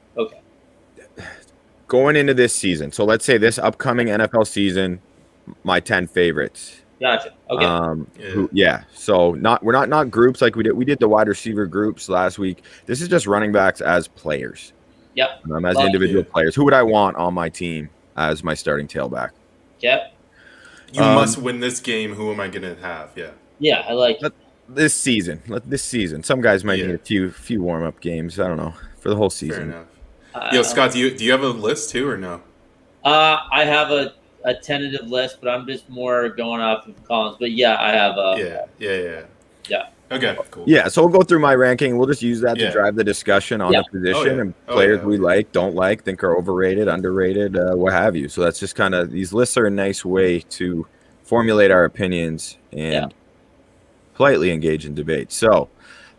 Going into this season, so let's say this upcoming NFL season, my 10 favorites. Gotcha. Okay. So we're not groups like we did. We did the wide receiver groups last week. This is just running backs as players. Yep. As individual players. Who would I want on my team as my starting tailback? Yep. You must win this game. Who am I going to have? Yeah. Yeah, I like this season. Some guys might need a few warm up games. I don't know, for the whole season. Fair enough. Scott, do you have a list too or no? I have a tentative list, but I'm just more going off of Collin's. But yeah, I have a Yeah. Okay, cool. Yeah, so we'll go through my ranking. We'll just use that to drive the discussion on the position and players we like, don't like, think are overrated, underrated, what have you. So that's just kind of, these lists are a nice way to formulate our opinions and politely engage in debate. So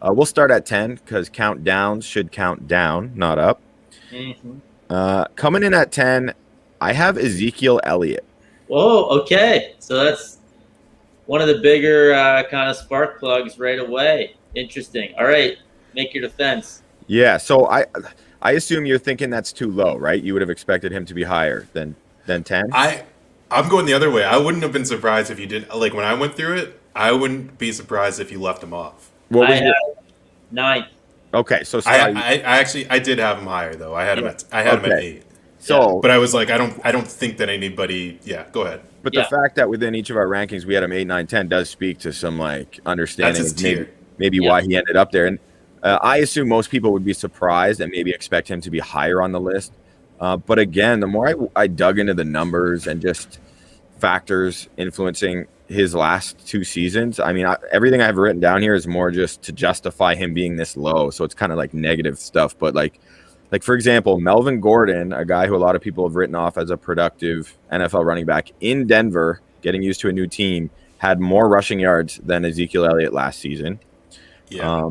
we'll start at 10 because countdowns should count down, not up. Mm-hmm. Coming in at 10, I have Ezekiel Elliott. Oh, okay. So that's one of the bigger kind of spark plugs right away. Interesting. All right. Make your defense. Yeah. So I assume you're thinking that's too low, right? You would have expected him to be higher than 10. I'm going the other way. I wouldn't have been surprised if you did. Like when I went through it, I wouldn't be surprised if you left him off. What was I had 9. Okay, so I did have him higher though. I had him at 8. So, but I was like, I don't think that anybody. Yeah, go ahead. But the fact that within each of our rankings we had him 8, 9, 10 does speak to some like understanding of maybe why he ended up there. And I assume most people would be surprised and maybe expect him to be higher on the list. But again, the more I dug into the numbers and just factors influencing his last 2 seasons, I mean, everything I have written down here is more just to justify him being this low. So it's kind of like negative stuff. But like for example, Melvin Gordon, a guy who a lot of people have written off as a productive NFL running back in Denver, getting used to a new team, had more rushing yards than Ezekiel Elliott last season. Yeah.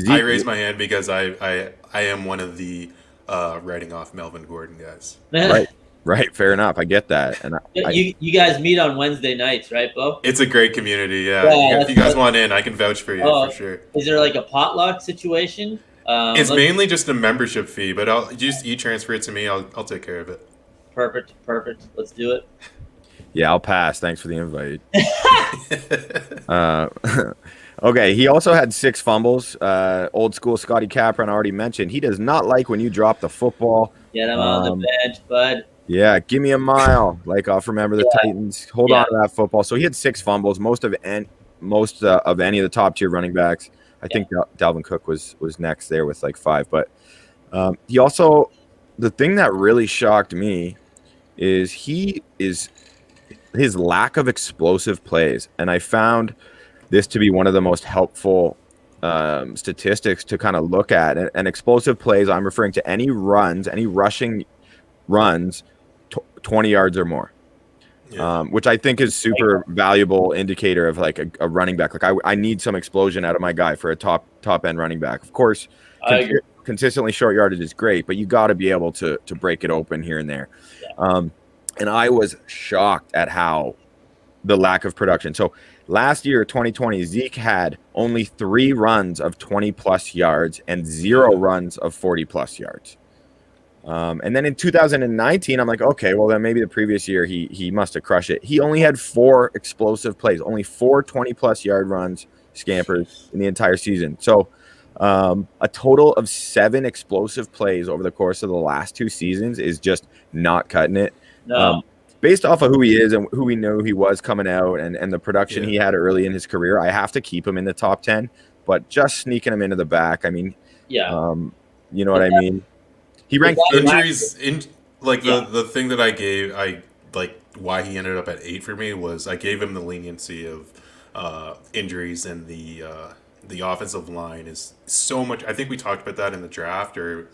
I raise my hand because I am one of the writing off Melvin Gordon guys. Right. Fair enough. I get that. And you guys meet on Wednesday nights, right, Bo? It's a great community. Yeah. If you guys want in, I can vouch for you for sure. Is there like a potluck situation? It's mainly just a membership fee, but I'll just transfer it to me. I'll take care of it. Perfect. Let's do it. Yeah, I'll pass. Thanks for the invite. Okay, he also had 6 fumbles. Old school Scotty Capron already mentioned. He does not like when you drop the football. Get him on the bench, bud. Yeah, give me a mile. Like off remember the Titans. Hold on to that football. So he had 6 fumbles, most of any of the top tier running backs. I think Dalvin Cook was next there with like 5. But he also, the thing that really shocked me is his lack of explosive plays. And I found this to be one of the most helpful statistics to kind of look at. And explosive plays, I'm referring to any rushing runs, 20 yards or more. Which I think is super valuable indicator of like a running back. Like I need some explosion out of my guy for a top end running back. Of course, consistently short yardage is great, but you got to be able to break it open here and there. And I was shocked at how the lack of production. So last year, 2020, Zeke had only 3 runs of 20 plus yards and 0 runs of 40 plus yards. And then in 2019, I'm like, okay, well then maybe the previous year he must have crushed it. He only had 4 explosive plays, only 4 20-plus yard runs, scampers in the entire season. So a total of 7 explosive plays over the course of the last 2 seasons is just not cutting it. No. Based off of who he is and who we knew he was coming out and the production he had early in his career, I have to keep him in the top 10. But just sneaking him into the back, I mean, you know what I mean? He ranked injuries the thing that I like why he ended up at 8 for me was I gave him the leniency of injuries, and the offensive line is so much. I think we talked about that in the draft, or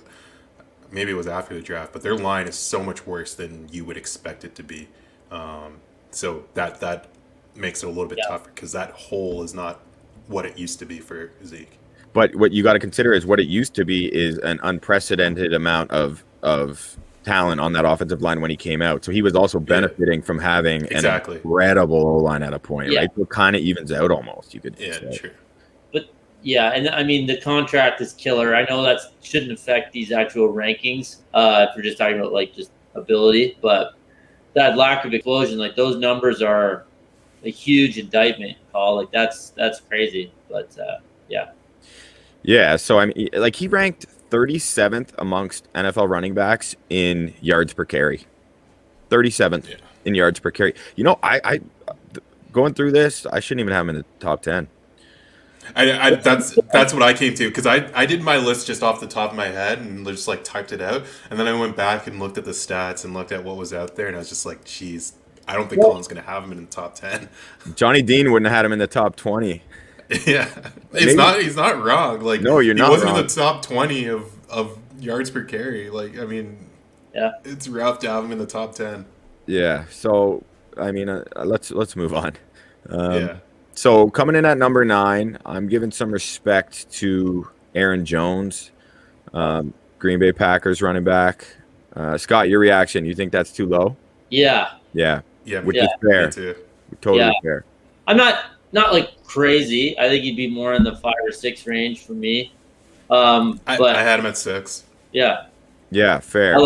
maybe it was after the draft, but their line is so much worse than you would expect it to be. So that makes it a little bit tougher because that hole is not what it used to be for Zeke. But what you got to consider is what it used to be is an unprecedented amount of talent on that offensive line when he came out. So he was also benefiting from having an incredible O-line at a point, right? So it kind of evens out almost, you could say. True. But yeah, and I mean the contract is killer. I know that shouldn't affect these actual rankings if we're just talking about like just ability, but that lack of explosion, like those numbers are a huge indictment, Paul. Like that's crazy. But yeah. Yeah, so I mean, like he ranked 37th amongst NFL running backs in yards per carry. 37th in yards per carry. You know, I going through this, I shouldn't even have him in the top 10. That's what I came to, because I did my list just off the top of my head and just like typed it out, and then I went back and looked at the stats and looked at what was out there, and I was just like, geez, I don't think Colin's going to have him in the top 10. Johnny Dean wouldn't have had him in the top 20. Yeah, he's not wrong. Like, no, you're not. He wasn't wrong. in the top 20 of yards per carry. Like, I mean, it's rough to have him in the top 10. Yeah. So, I mean, let's move on. So coming in at number 9, I'm giving some respect to Aaron Jones, Green Bay Packers running back. Scott, your reaction? You think that's too low? Yeah. Which is fair. Me too. Totally fair. I'm not like crazy. I think he'd be more in the 5 or 6 range for me. But I had him at 6. Yeah. Yeah, fair.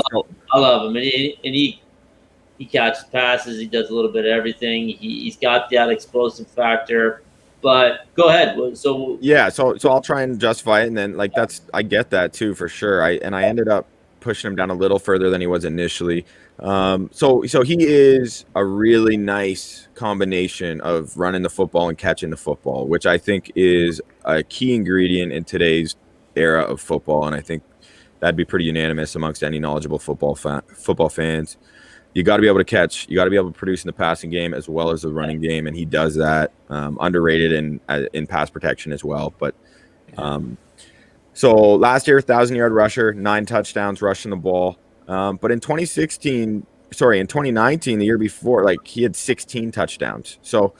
I love him, and he catches passes. He does a little bit of everything. He's got that explosive factor. But go ahead. So I'll try and justify it, and then like I get that too for sure. I ended up pushing him down a little further than he was initially. So he is a really nice combination of running the football and catching the football, which I think is a key ingredient in today's era of football, and I think that'd be pretty unanimous amongst any knowledgeable football fans. You got to be able to catch. You got to be able to produce in the passing game as well as the running game, and he does that. Underrated in pass protection as well. But so last year, 1,000-yard rusher, 9 touchdowns rushing the ball. But in 2019, the year before, like he had 16 touchdowns. So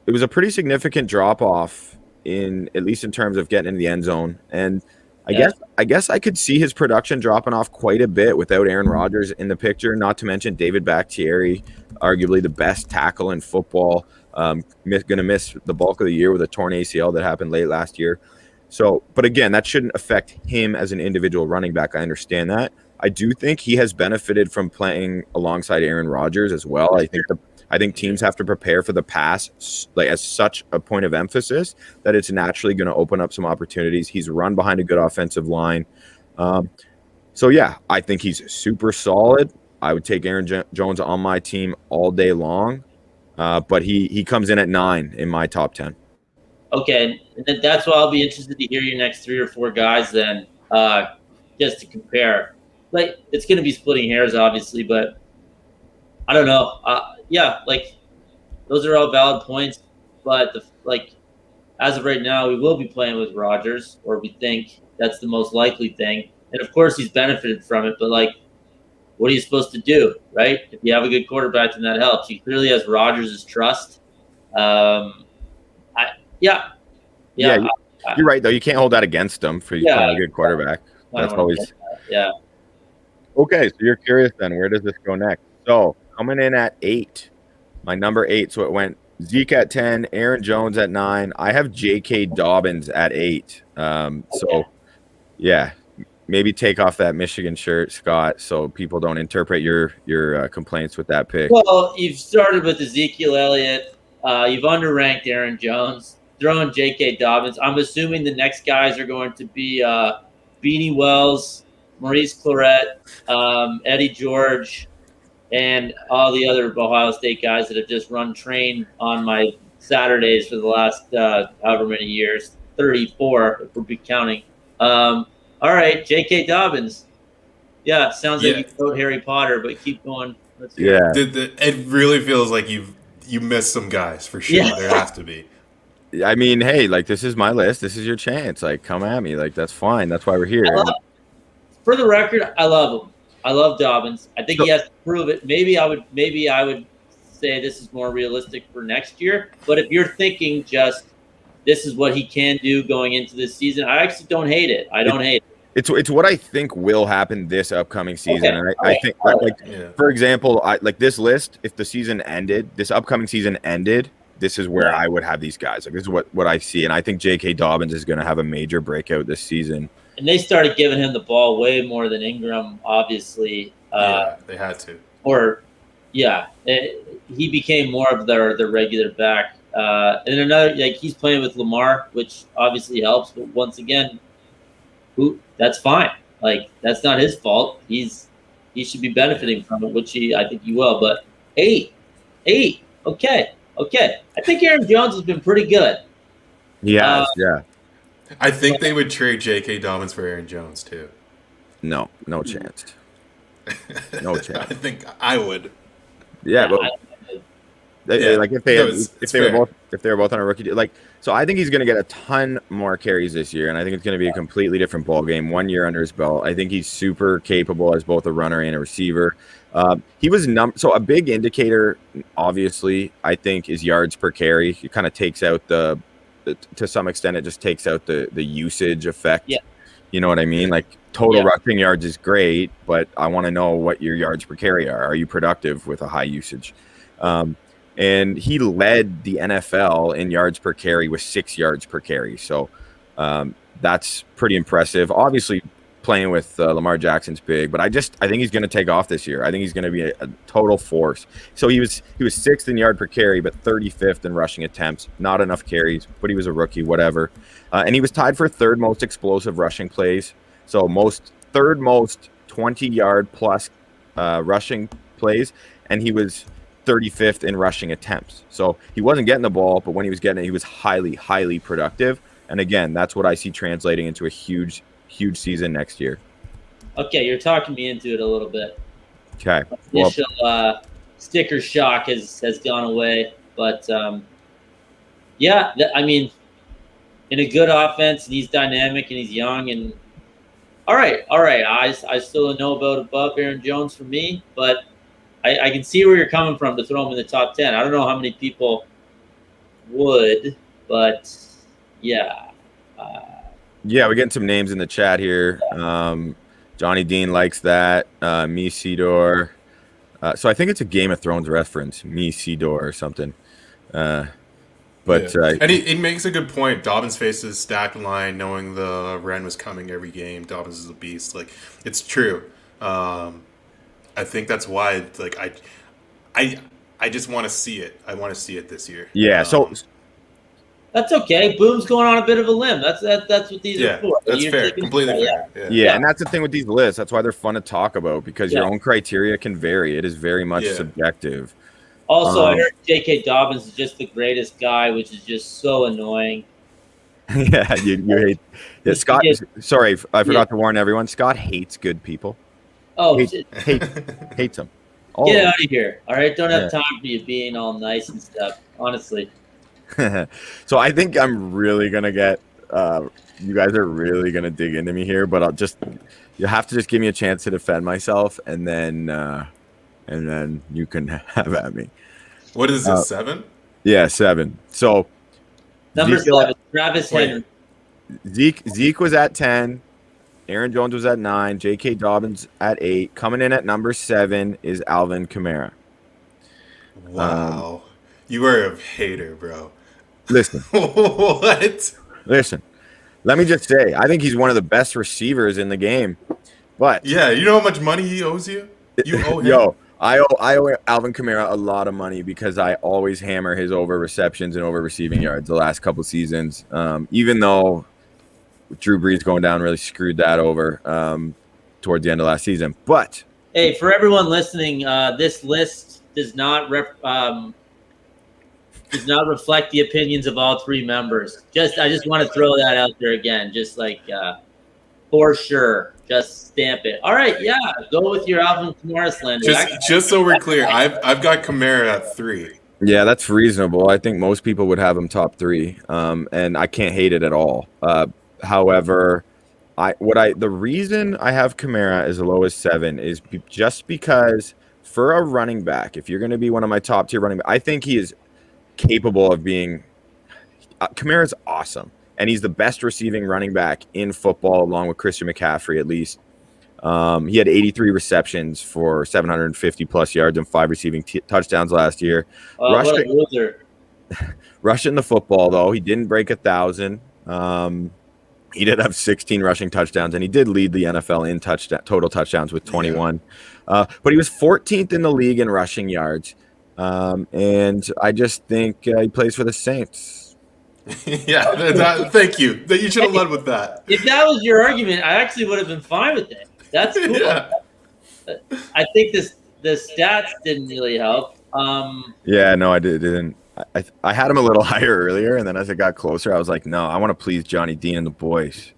it was a pretty significant drop off at least in terms of getting in the end zone. And I guess I could see his production dropping off quite a bit without Aaron Rodgers in the picture, not to mention David Bakhtiari, arguably the best tackle in football, going to miss the bulk of the year with a torn ACL that happened late last year. So, but again, that shouldn't affect him as an individual running back. I understand that. I do think he has benefited from playing alongside Aaron Rodgers as well. I think teams have to prepare for the pass like as such a point of emphasis that it's naturally going to open up some opportunities. He's run behind a good offensive line. So yeah, I think he's super solid. I would take Aaron Jones on my team all day long, but he comes in at 9 in my top 10. Okay, and that's why I'll be interested to hear your next 3 or 4 guys then, just to compare. Like, it's going to be splitting hairs, obviously, but I don't know. Like, those are all valid points, but as of right now, we will be playing with Rodgers, or we think that's the most likely thing. And of course, he's benefited from it, but like, what are you supposed to do, right? If you have a good quarterback, then that helps. He clearly has Rodgers' trust. You're right, though. You can't hold that against him for playing a good quarterback. That's always Okay, so you're curious then, where does this go next? So coming in at 8, my number 8. So it went Zeke at 10, Aaron Jones at 9. I have J.K. Dobbins at 8. So maybe take off that Michigan shirt, Scott, so people don't interpret your complaints with that pick. Well, you've started with Ezekiel Elliott. You've underranked Aaron Jones. Throwing J.K. Dobbins. I'm assuming the next guys are going to be Beanie Wells, Maurice Clarett, Eddie George, and all the other Ohio State guys that have just run train on my Saturdays for the last however many years, 34 if we're counting. All right, J.K. Dobbins. Yeah, sounds like you wrote Harry Potter, but keep going. It really feels like you missed some guys for sure. Yeah. There has to be. I mean, hey, like, this is my list. This is your chance. Like, come at me. Like, that's fine. That's why we're here. For the record, I love him. I love Dobbins. I think he has to prove it. Maybe I would say this is more realistic for next year. But if you're thinking just this is what he can do going into this season, I actually don't hate it. I don't hate it. It's what I think will happen this upcoming season. Okay. And I think, Yeah. for example, like this list, if the season ended, this upcoming season ended, this is where I would have these guys. Like, this is what I see. And I think J.K. Dobbins is going to have a major breakout this season. And they started giving him the ball way more than Ingram, obviously. They had to. He became more of their regular back. And another, like, he's playing with Lamar, which obviously helps. But once again, that's fine. Like, that's not his fault. He should be benefiting from it, which I think he will. But 8, okay. I think Aaron Jones has been pretty good. Yeah. I think they would trade J.K. Dobbins for Aaron Jones too. No chance. No chance. I think I would. Yeah, but if they were both on a rookie deal, like, so I think he's going to get a ton more carries this year, and I think it's going to be a completely different ball game. 1 year under his belt, I think he's super capable as both a runner and a receiver. He was so a big indicator, obviously, I think, is yards per carry. He kind of takes out to some extent, it just takes out the usage effect. Yeah. You know what I mean? Like, total rushing yards is great, but I want to know what your yards per carry are. Are you productive with a high usage? And he led the NFL in yards per carry with 6 yards per carry. So that's pretty impressive. Obviously, playing with Lamar Jackson's big, but I think he's going to take off this year. I think he's going to be a total force. So he was 6th in yard per carry, but 35th in rushing attempts. Not enough carries, but he was a rookie, whatever. And he was tied for 3rd most explosive rushing plays. So 3rd most 20-yard plus rushing plays, and he was 35th in rushing attempts. So he wasn't getting the ball, but when he was getting it, he was highly, highly productive. And again, that's what I see translating into a huge season next year. Okay, you're talking me into it a little bit. Okay. Initial sticker shock has gone away, but I mean, in a good offense, and he's dynamic and he's young, and all right. I still don't know about above Aaron Jones for me, but I can see where you're coming from to throw him in the top 10. I don't know how many people would, but yeah. We're getting some names in the chat here. Johnny Dean likes that. Me Sidor. So I think it's a Game of Thrones reference, Me Sidor or something. And he makes a good point. Dobbins faces stacked line, knowing the Ren was coming every game. Dobbins is a beast. Like, it's true. I think that's why. Like, I just want to see it. I want to see it this year. Yeah. So. That's okay. Boom's going on a bit of a limb. That's what these are for. That's fair. Completely fair. Yeah, and that's the thing with these lists. That's why they're fun to talk about, because your own criteria can vary. It is very much subjective. Also, I heard J.K. Dobbins is just the greatest guy, which is just so annoying. Yeah, you hate. Yeah, Scott. Sorry, I forgot to warn everyone. Scott hates good people. Oh, hates them. Get out of here! All right, don't have time for you being all nice and stuff. Honestly. So I think I'm really gonna get. You guys are really gonna dig into me here, but you have to just give me a chance to defend myself, and then you can have at me. What is this, 7? Yeah, 7. So number 7, Travis Henry. Zeke was at 10. Aaron Jones was at 9. J.K. Dobbins at 8. Coming in at number 7 is Alvin Kamara. Wow, you are a hater, bro. Listen. What? Listen. Let me just say, I think he's one of the best receivers in the game. But yeah, you know how much money he owes you? You owe him. Yo, I owe Alvin Kamara a lot of money because I always hammer his over receptions and over receiving yards the last couple seasons. Even though Drew Brees going down really screwed that over towards the end of last season. But hey, for everyone listening, this list does not reflect the opinions of all 3 members. I just want to throw that out there again, just like for sure. Just stamp it. All right, yeah, go with your Alvin Kamara slander. Just so we're clear, I've got Kamara at 3. Yeah, that's reasonable. I think most people would have him top 3, and I can't hate it at all. However, the reason I have Kamara as low as 7 is just because for a running back, if you're going to be one of my top tier running backs, I think he is capable of being. Kamara's awesome, and he's the best receiving running back in football, along with Christian McCaffrey at least. He had 83 receptions for 750 plus yards and 5 receiving touchdowns last year. What a loser. Rushing the football, though, he didn't break 1,000. He did have 16 rushing touchdowns, and he did lead the NFL in total touchdowns with 21. But he was 14th in the league in rushing yards. And I just think he plays for the Saints. Thank you. You should have led with that. If that was your argument, I actually would have been fine with it. That's cool. Yeah. I think the stats didn't really help. No, I didn't. I had him a little higher earlier, and then as it got closer, I was like, no, I want to please Johnny Dean and the boys.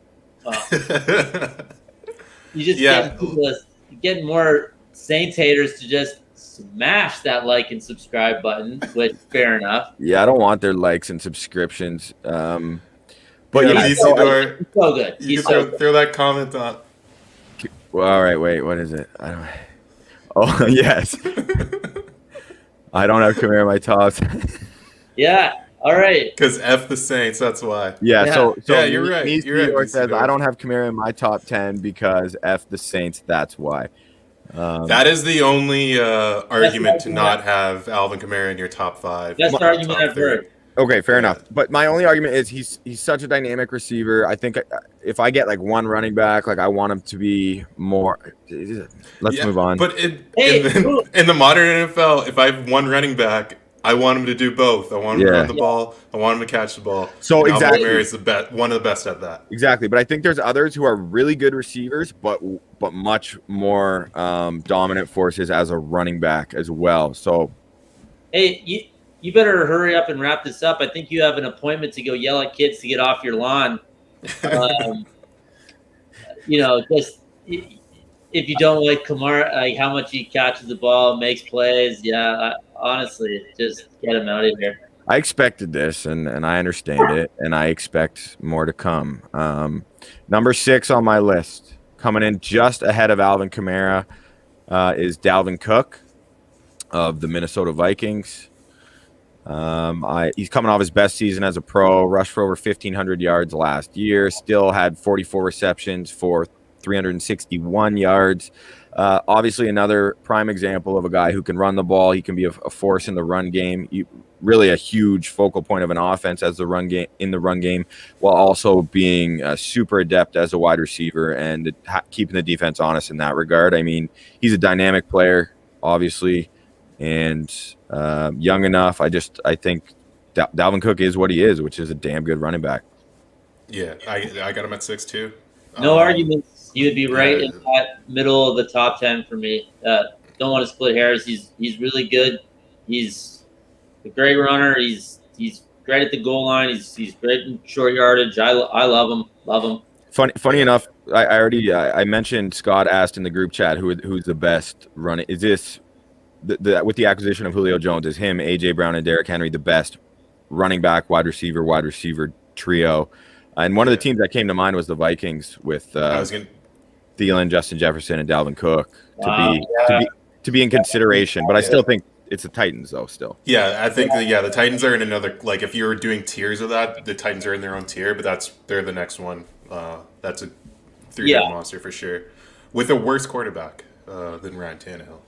You just getting more Saints haters to just smash that like and subscribe button, which fair enough. Yeah, I don't want their likes and subscriptions. But he's so good. You can throw that comment on. Well, all right, wait, what is it? Oh, yes. I don't have Kamara in my top. Yeah, all right. Because F the Saints, that's why. Yeah. So you're right. You're right. Says I don't have Kamara in my top 10 because F the Saints. That's why. That is the only argument to not have Alvin Kamara in your top 5. That's the argument I've heard. Okay, fair enough. But my only argument is he's such a dynamic receiver. I think if I get like one running back, like I want him to be more. Let's move on. But in the modern NFL, if I have one running back, I want him to do both. I want him to run the ball. I want him to catch the ball. So exactly, Alvin Kamara is one of the best at that. Exactly, but I think there's others who are really good receivers, but much more dominant forces as a running back as well. So, hey, you better hurry up and wrap this up. I think you have an appointment to go yell at kids to get off your lawn. Just if you don't like Kamara, like how much he catches the ball, makes plays. Honestly, just get him out of here. I expected this, and I understand it, and I expect more to come. Number 6 on my list, coming in just ahead of Alvin Kamara, is Dalvin Cook of the Minnesota Vikings. He's coming off his best season as a pro, rushed for over 1,500 yards last year, still had 44 receptions for 361 yards. Obviously, another prime example of a guy who can run the ball. He can be a force in the run game. Really a huge focal point of an offense as the run game, while also being super adept as a wide receiver and keeping the defense honest in that regard. I mean, he's a dynamic player, obviously, and young enough. I think Dalvin Cook is what he is, which is a damn good running back. Yeah, I got him at 6 too. No arguments. He would be right in that middle of the top 10 for me. Don't want to split hairs. He's really good. He's a great runner. He's great at the goal line. He's great in short yardage. I love him. Love him. Funny enough, I already mentioned Scott asked in the group chat who's the best running. Is this with the acquisition of Julio Jones? Is him, AJ Brown, and Derrick Henry the best running back, wide receiver trio? And one of the teams that came to mind was the Vikings with Thielen, Justin Jefferson, and Dalvin Cook to be in consideration. But I still think it's the Titans, though. Still, I think the Titans are in another. Like if you were doing tiers of that, the Titans are in their own tier, but they're the next one. That's a 3-headed monster for sure, with a worse quarterback than Ryan Tannehill.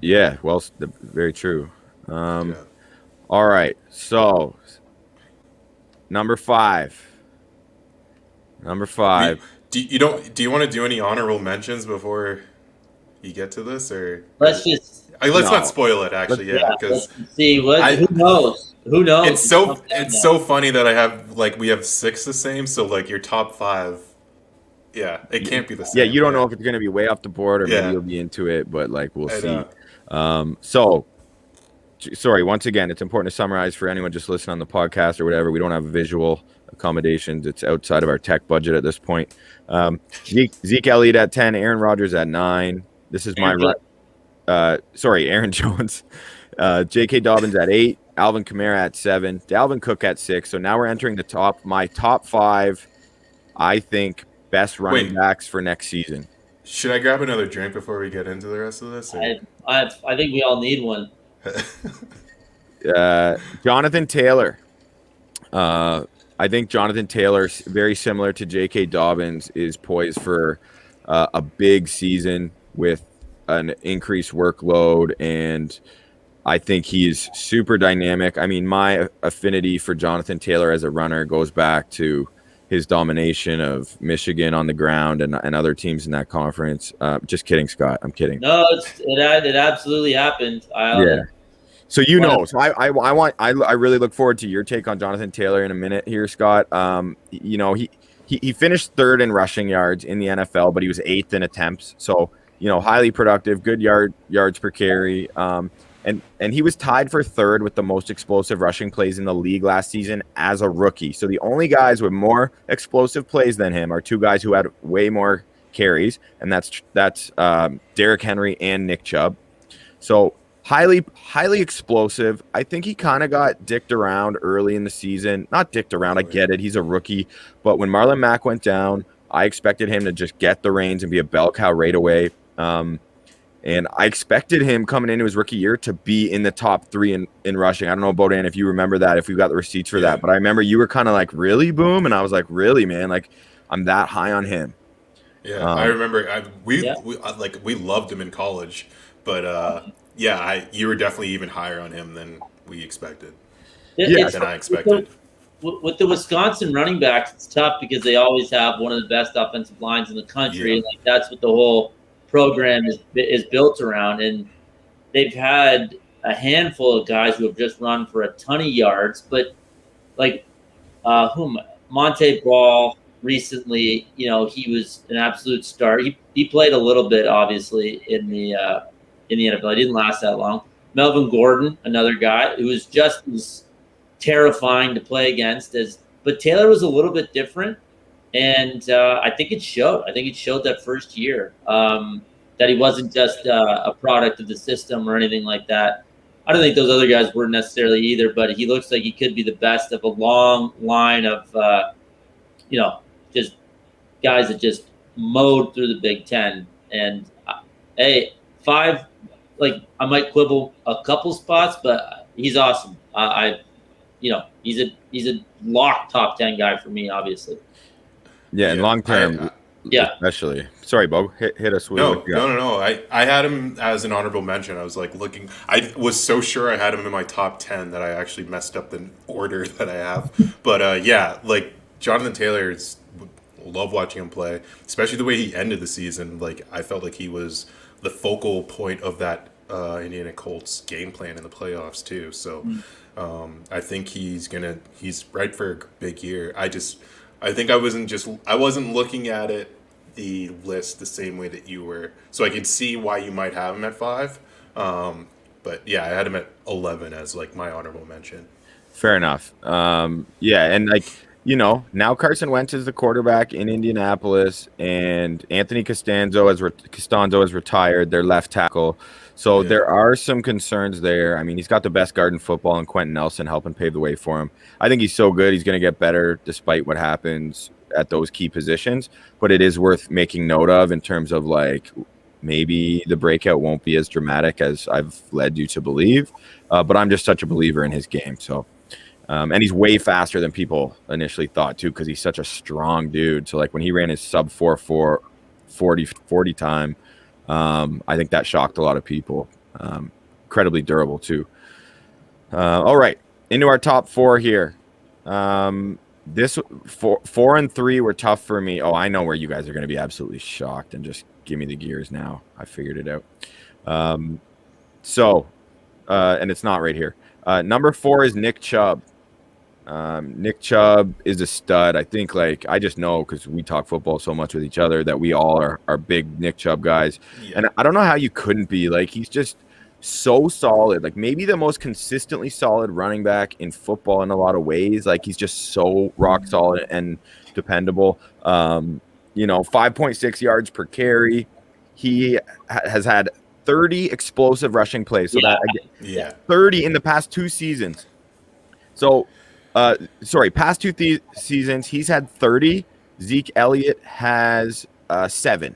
Yeah, well, very true. All right, so number 5. Do you want to do any honorable mentions before you get to this, or let's not spoil it? Actually, because see who knows. Who knows? It's so funny that we have 6 the same. So like your top 5, it can't be the same. Yeah, you don't know if it's going to be way off the board or maybe you'll be into it, but like we'll see. So, sorry, once again, it's important to summarize for anyone just listening on the podcast or whatever. We don't have visual accommodations. It's outside of our tech budget at this point. Zeke Elliott at 10, Aaron Rodgers at 9. This is Aaron Jones. J.K. Dobbins at 8, Alvin Kamara at 7, Dalvin Cook at 6. So now we're entering my top 5, I think, best running backs for next season. Should I grab another drink before we get into the rest of this? I think we all need one. Jonathan Taylor. I think Jonathan Taylor, very similar to J.K. Dobbins, is poised for a big season with an increased workload, and I think he's super dynamic. I mean, my affinity for Jonathan Taylor as a runner goes back to his domination of Michigan on the ground and other teams in that conference. Just kidding, Scott. I'm kidding. No, it absolutely happened. Yeah. So so I really look forward to your take on Jonathan Taylor in a minute here, Scott. He finished third in rushing yards in the NFL, but he was eighth in attempts. So highly productive, good yards per carry. And he was tied for third with the most explosive rushing plays in the league last season as a rookie. So the only guys with more explosive plays than him are two guys who had way more carries, and that's Derrick Henry and Nick Chubb. So highly explosive. I think he kind of got dicked around early in the season. Not dicked around, I get it. He's a rookie. But when Marlon Mack went down, I expected him to just get the reins and be a bell cow right away. And I expected him coming into his rookie year to be in the top 3 in rushing. I don't know, Bohdan, if you remember that, if we got the receipts for that. But I remember you were kind of like, really, Boom? And I was like, really, man? Like, I'm that high on him. Yeah, I remember. We loved him in college. But, you were definitely even higher on him than we expected. Than I expected. With the Wisconsin running backs, it's tough because they always have one of the best offensive lines in the country. Yeah. Like, that's what the whole program is built around, and they've had a handful of guys who have just run for a ton of yards, but like Monte Ball recently, he was an absolute star. He played a little bit obviously in the NFL. He didn't last that long. Melvin Gordon, another guy who was just as terrifying to play against but Taylor was a little bit different. And I think it showed. I think it showed that first year that he wasn't just a product of the system or anything like that. I don't think those other guys were necessarily either, but he looks like he could be the best of a long line of, just guys that just mowed through the Big Ten. And, 5, I might quibble a couple spots, but he's awesome. He's a locked top 10 guy for me, obviously. Yeah, and long term, especially. Sorry, Bo, hit us with No. I had him as an honorable mention. I was looking. I was so sure I had him in my top 10 that I actually messed up the order that I have. But Jonathan Taylor, love watching him play, especially the way he ended the season. I felt like he was the focal point of that Indiana Colts game plan in the playoffs too. So I think he's right for a big year. I think I wasn't looking at the list the same way that you were, so I could see why you might have him at 5. But yeah, I had him at 11 as my honorable mention. Fair enough. And now Carson Wentz is the quarterback in Indianapolis, and Anthony Costanzo has retired, their left tackle. So there are some concerns there. I mean, he's got the best guard in football, and Quentin Nelson helping pave the way for him. I think he's so good. He's going to get better despite what happens at those key positions. But it is worth making note of in terms of maybe the breakout won't be as dramatic as I've led you to believe. But I'm just such a believer in his game. So, and he's way faster than people initially thought too, because he's such a strong dude. So when he ran his sub 4.4 40 time, I think that shocked a lot of people. Incredibly durable too. All right, into our top 4 here. This 4 and 3 were tough for me. Oh, I know where you guys are going to be absolutely shocked and just give me the gears now. I figured it out. And it's not right here. Number 4 is Nick Chubb. Nick Chubb is a stud. I think I just know because we talk football so much with each other that we all are big Nick Chubb guys. Yeah. And I don't know how you couldn't be. He's just so solid. Maybe the most consistently solid running back in football in a lot of ways. He's just so rock solid and dependable. 5.6 yards per carry. He has had 30 explosive rushing plays. So 30 in the past 2 seasons. So past 2 seasons, he's had 30. Zeke Elliott has 7.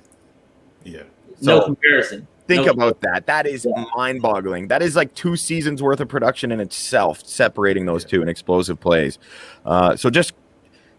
Yeah. So, no comparison. Think about that. That is mind-boggling. That is 2 seasons worth of production in itself, separating those two in explosive plays. So just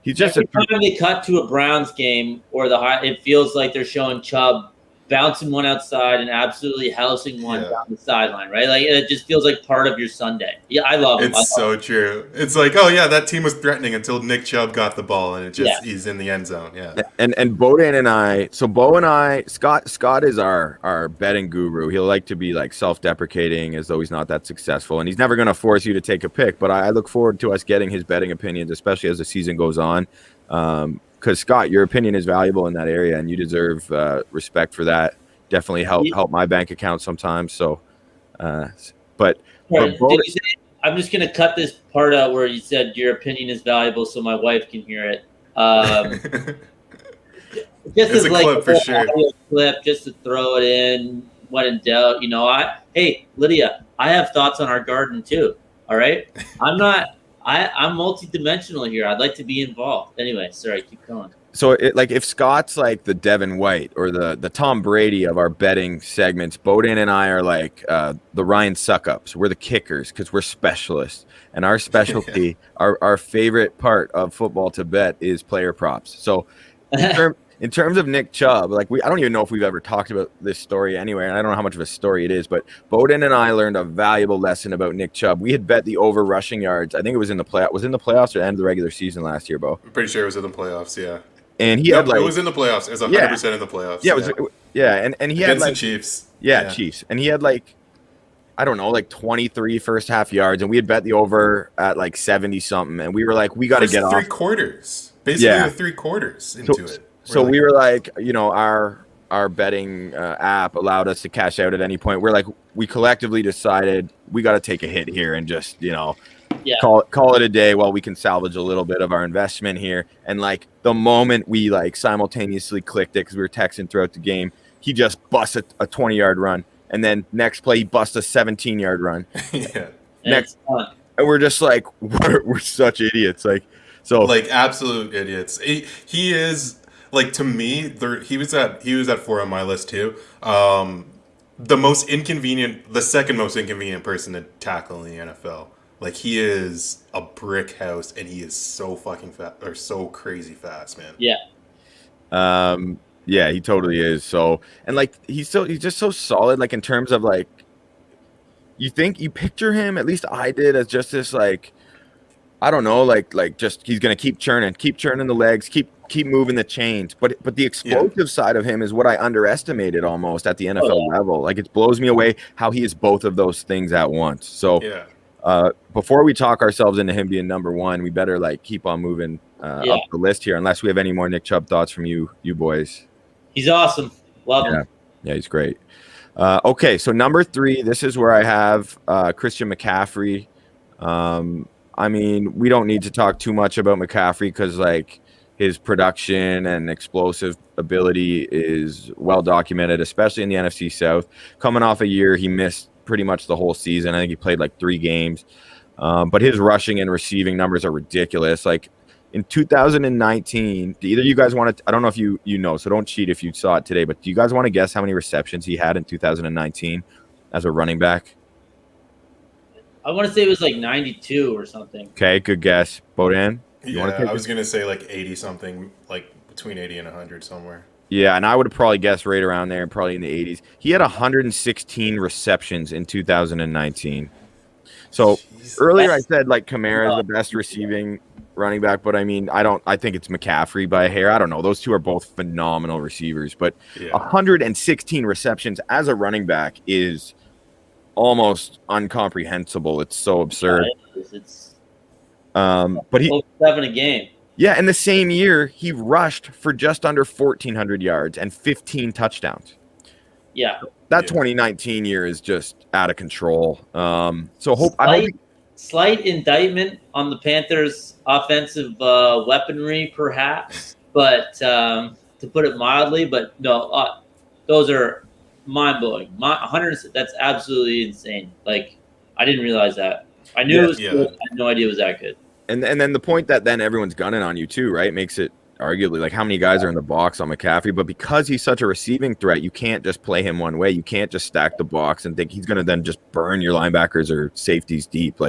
He's just every time they cut to a Browns game or it feels like they're showing Chubb bouncing one outside and absolutely housing one down the sideline, right? Like it just feels like part of your Sunday. Yeah, I love him. It's so true. It's like, oh yeah, that team was threatening until Nick Chubb got the ball and he's in the end zone. Yeah. And Bohdan and I, so Bo and I, Scott is our betting guru. He'll like to be like self-deprecating as though he's not that successful, and he's never going to force you to take a pick. But I look forward to us getting his betting opinions, especially as the season goes on. Because Scott, your opinion is valuable in that area, and you deserve respect for that. Definitely help my bank account sometimes. So, but did you say, I'm just going to cut this part out where you said your opinion is valuable, so my wife can hear it. Just it's as a like clip for sure. Clip, just to throw it in when in doubt. Hey Lydia, I have thoughts on our garden too. All right, I'm multi-dimensional here. I'd like to be involved. Anyway, sorry, keep going. So, if Scott's like the Devin White or the Tom Brady of our betting segments, Bohdan and I are like the Ryan Suckups. We're the kickers because we're specialists. And our specialty, our favorite part of football to bet is player props. So, in terms of Nick Chubb, I don't even know if we've ever talked about this story anywhere, and I don't know how much of a story it is, but Bohdan and I learned a valuable lesson about Nick Chubb. We had bet the over rushing yards. I think it was in the playoffs or the end of the regular season last year, Bo? I'm pretty sure it was in the playoffs, yeah. And he had it was in the playoffs. It was 100% in the playoffs. Yeah, and he had against the Chiefs. Yeah, Chiefs. And he had 23 first half yards, and we had bet the over at 70 something, and we were like, we got to get off 3 quarters. Basically 3 quarters into it. We were like, our betting app allowed us to cash out at any point. We collectively decided we got to take a hit here and just, call it a day while we can salvage a little bit of our investment here. And the moment we simultaneously clicked it, because we were texting throughout the game, he just busted a 20-yard run. And then next play, he busts a 17-yard run. Yeah. And we're just like, we're such idiots. Absolute idiots. He is, to me, he was at 4 on my list too. The second most inconvenient person to tackle in the NFL. He is a brick house, and he is so fucking fast, or so crazy fast, man. Yeah. Yeah, he totally is. So, and he's just so solid. In terms of you picture him, at least I did, as just this I don't know, just he's gonna keep churning the legs, keep moving the chains. But the explosive side of him is what I underestimated almost at the NFL level. It blows me away how he is both of those things at once. So yeah. Before we talk ourselves into him being number one, we better keep on moving up the list here, unless we have any more Nick Chubb thoughts from you boys. He's awesome. Love him. Yeah, he's great. Okay, so number 3, this is where I have Christian McCaffrey. I mean, we don't need to talk too much about McCaffrey because his production and explosive ability is well documented, especially in the NFC South. Coming off a year, he missed pretty much the whole season. I think he played 3 games. But his rushing and receiving numbers are ridiculous. In 2019, do either of you guys want to – I don't know if you know, so don't cheat if you saw it today, but do you guys want to guess how many receptions he had in 2019 as a running back? I want to say it was 92 or something. Okay, good guess. Bohdan? I was going to say 80-something, between 80 and 100 somewhere. Yeah, and I would have probably guessed right around there, probably in the 80s. He had 116 receptions in 2019. So earlier I said Kamara is the best receiving running back, but I mean, I think it's McCaffrey by a hair. I don't know. Those two are both phenomenal receivers, but 116 receptions as a running back is almost incomprehensible. It's so absurd. But he 7 a game. Yeah, in the same year, he rushed for just under 1,400 yards and 15 touchdowns. Yeah. That 2019 year is just out of control. Slight indictment on the Panthers' offensive weaponry, perhaps, but to put it mildly. But no, those are mind-blowing. 100. That's absolutely insane. I didn't realize that. I knew it was good. I had no idea it was that good. And then the point that then everyone's gunning on you too, right? Makes it arguably how many guys are in the box on McCaffrey, but because he's such a receiving threat, you can't just play him one way. You can't just stack the box and think he's going to then just burn your linebackers or safeties deep.